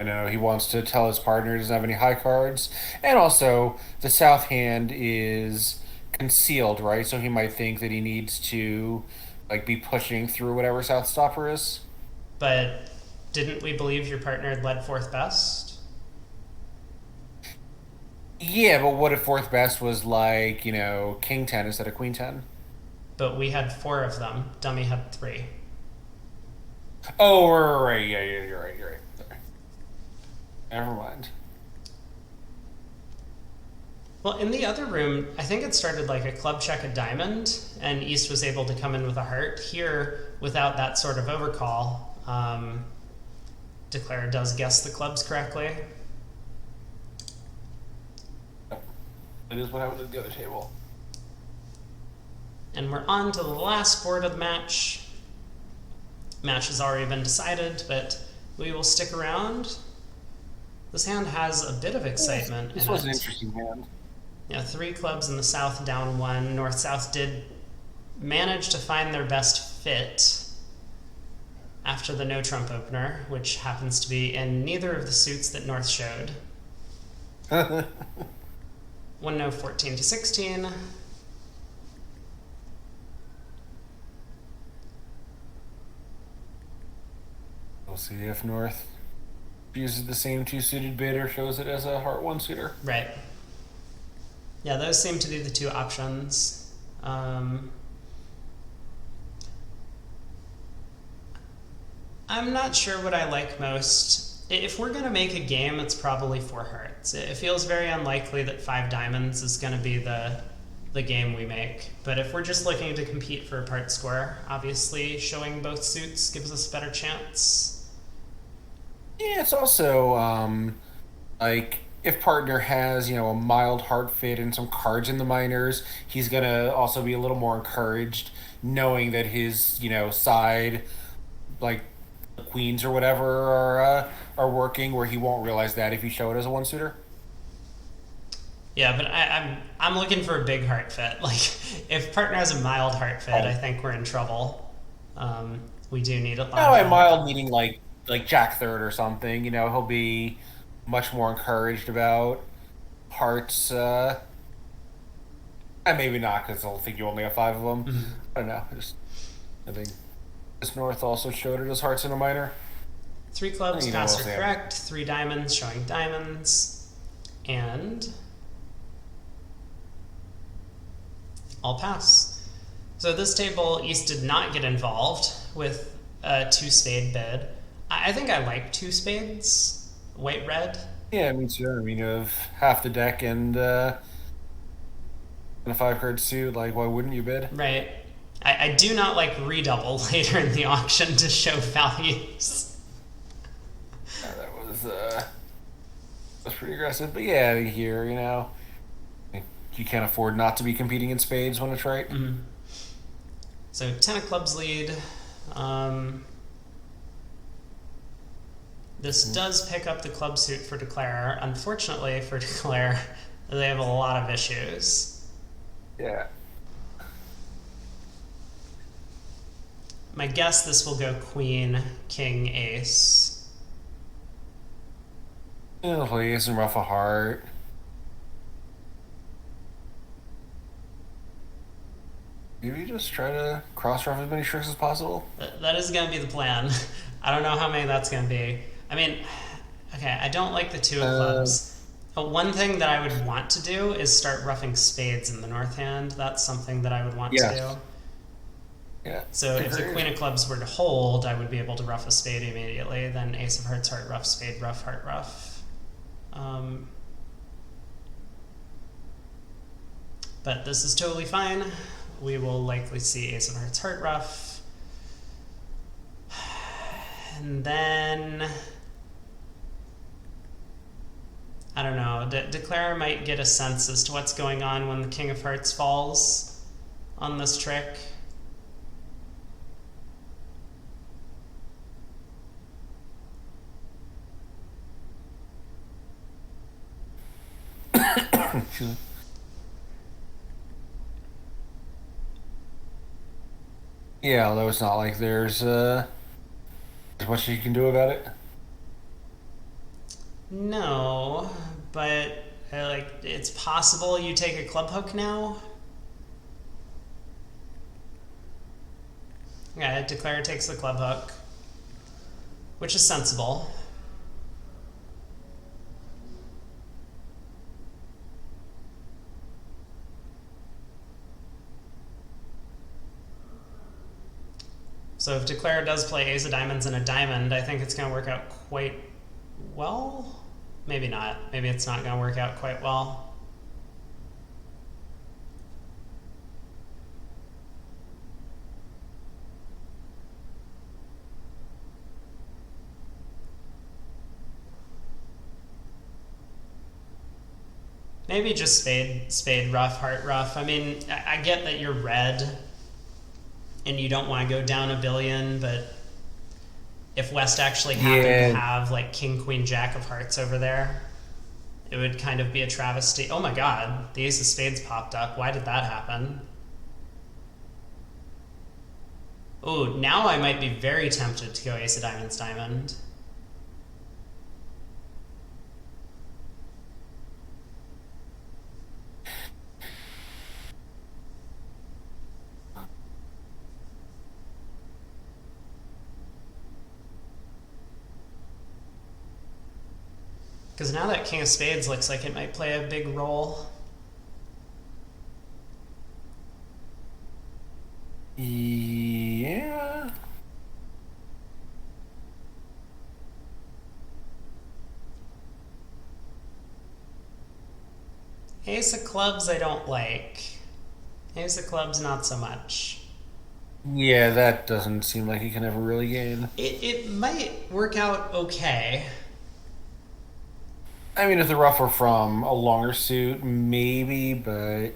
I know he wants to tell his partner he doesn't have any high cards, and also the south hand is concealed, right? So he might think that he needs to like be pushing through whatever south stopper is. But didn't we believe your partner had led fourth best? Yeah, but what if fourth best was like, king 10 instead of queen 10? But we had 4 of them. Dummy had 3. Oh, right. Yeah, you're right. Sorry. Never mind. Well, in the other room, I think it started like a club check a diamond, and East was able to come in with a heart. Here, without that sort of overcall, Declare does guess the clubs correctly. It is what happened at the other table. And we're on to the last board of the match. Match has already been decided, but we will stick around. This hand has a bit of excitement. This was an interesting hand. Yeah, 3 clubs in the south, down 1. North-south did manage to find their best fit after the no trump opener, which happens to be in neither of the suits that North showed. 1 no 14 to 16. We'll see if North uses the same 2 suited bid or shows it as a heart 1 suitor. Right. Yeah, those seem to be the 2 options. I'm not sure what I like most. If we're going to make a game, it's probably 4 hearts. It feels very unlikely that 5 diamonds is going to be the game we make. But if we're just looking to compete for a part score, obviously showing both suits gives us a better chance. Yeah, it's also like if partner has a mild heart fit and some cards in the minors, he's gonna also be a little more encouraged knowing that his side like queens or whatever are working, where he won't realize that if you show it as a 1 suitor. Yeah, but I'm looking for a big heart fit. Like, if partner has a mild heart fit, I think we're in trouble. We do need a lot. No, a mild meaning like Jack third or something. He'll be much more encouraged about hearts. And maybe not, because he'll think you only have 5 of them. Mm-hmm. I don't know. I think this North also showed it as hearts in a minor. 3 clubs, pass are correct. 3 diamonds, showing diamonds, and all pass. So this table, East did not get involved with a 2 spade bid. I think I like 2 spades, white red. Yeah, me too. I mean, you have half the deck and a 5 card suit. Like, why wouldn't you bid? Right. I do not like redouble later in the auction to show values. Yeah, that was pretty aggressive. But yeah, here, you can't afford not to be competing in spades when it's right. Mm-hmm. So 10 of clubs lead. This does pick up the club suit for Declare. Unfortunately for Declare, they have a lot of issues. Yeah. My guess this will go queen, king, ace. It'll play ace and ruff a heart. Maybe just try to cross-ruff as many tricks as possible. That is going to be the plan. I don't know how many that's going to be. I mean, okay, I don't like the 2 of clubs. But one thing that I would want to do is start roughing spades in the north hand. That's something that I would want to do. Yes. Yeah. So if the Agreed. queen of clubs were to hold, I would be able to rough a spade immediately. Then ace of hearts, heart, rough, spade, rough, heart, rough. But this is totally fine. We will likely see ace of hearts, heart, rough. And then, I don't know, Declare might get a sense as to what's going on when the king of hearts falls on this trick. Yeah, although it's not like there's much you can do about it. No, but like it's possible you take a club hook now. Yeah, Declare takes the club hook, which is sensible. So if Declare does play ace of diamonds and a diamond, I think it's going to work out quite well. Maybe not. Maybe it's not going to work out quite well. Maybe just spade, rough, heart, rough. I mean, I get that you're red and you don't want to go down a billion, but if West actually happened to Yeah. have like king, queen, jack of hearts over there, it would kind of be a travesty. Oh my god, the ace of spades popped up. Why did that happen? Oh, now I might be very tempted to go ace of diamonds, diamond. Because now that king of spades looks like it might play a big role. Yeah. Ace of clubs I don't like. Ace of clubs not so much. Yeah, that doesn't seem like he can ever really gain. It might work out okay. I mean, if the rough were from a longer suit, maybe, but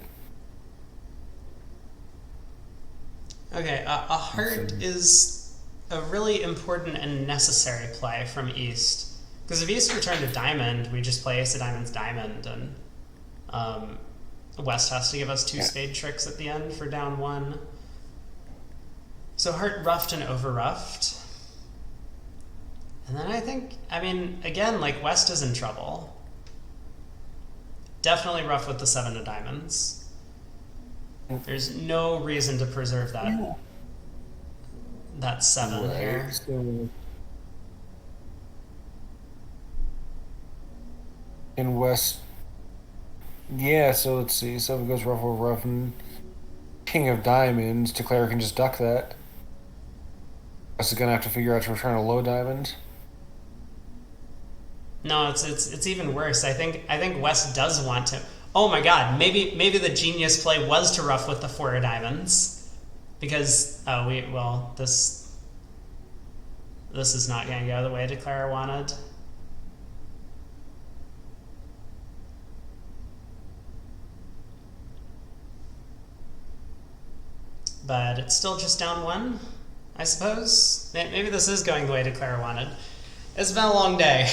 Okay, a heart is a really important and necessary play from East. Because if East returned a diamond, we just play ace of diamonds, diamond, and West has to give us two yeah. spade tricks at the end for down one. So heart roughed and over roughed. And then I think, I mean, again, like West is in trouble. Definitely rough with the seven of diamonds. There's no reason to preserve Yeah. that seven here. Right. So in West, yeah. So let's see. So if it goes rough over rough and King of Diamonds, Declare can just duck that. West is gonna have to figure out to return a low diamond. No, it's even worse. I think West does want to. Oh my God, maybe the genius play was to rough with the four of diamonds, because this is not going to go the way Declare wanted. But it's still just down one, I suppose. Maybe this is going the way Declare wanted. It's been a long day.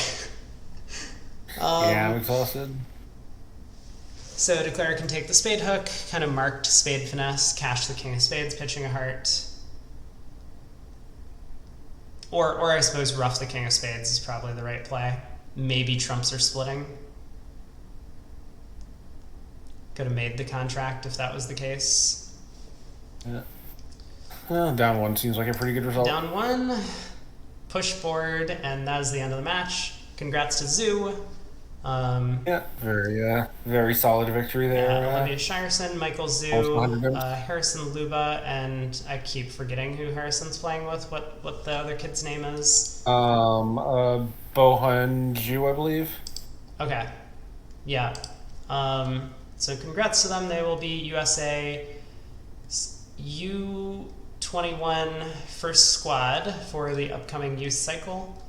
Yeah, I'm exhausted. So Declare can take the spade hook, kind of marked spade finesse, cash the king of spades, pitching a heart. Or I suppose rough the king of spades is probably the right play. Maybe trumps are splitting. Could have made the contract if that was the case. Yeah. Well, down one seems like a pretty good result. Down one, push forward, and that is the end of the match. Congrats to Zhou. Yeah, very solid victory Yeah, there. Olivia Shireson, Michael Almost Zhou, 100. Harrison Luba, and I keep forgetting who Harrison's playing with. What the other kid's name is? Bohan Zhu, I believe. Okay, yeah. So congrats to them. They will be USA U21 first squad for the upcoming youth cycle.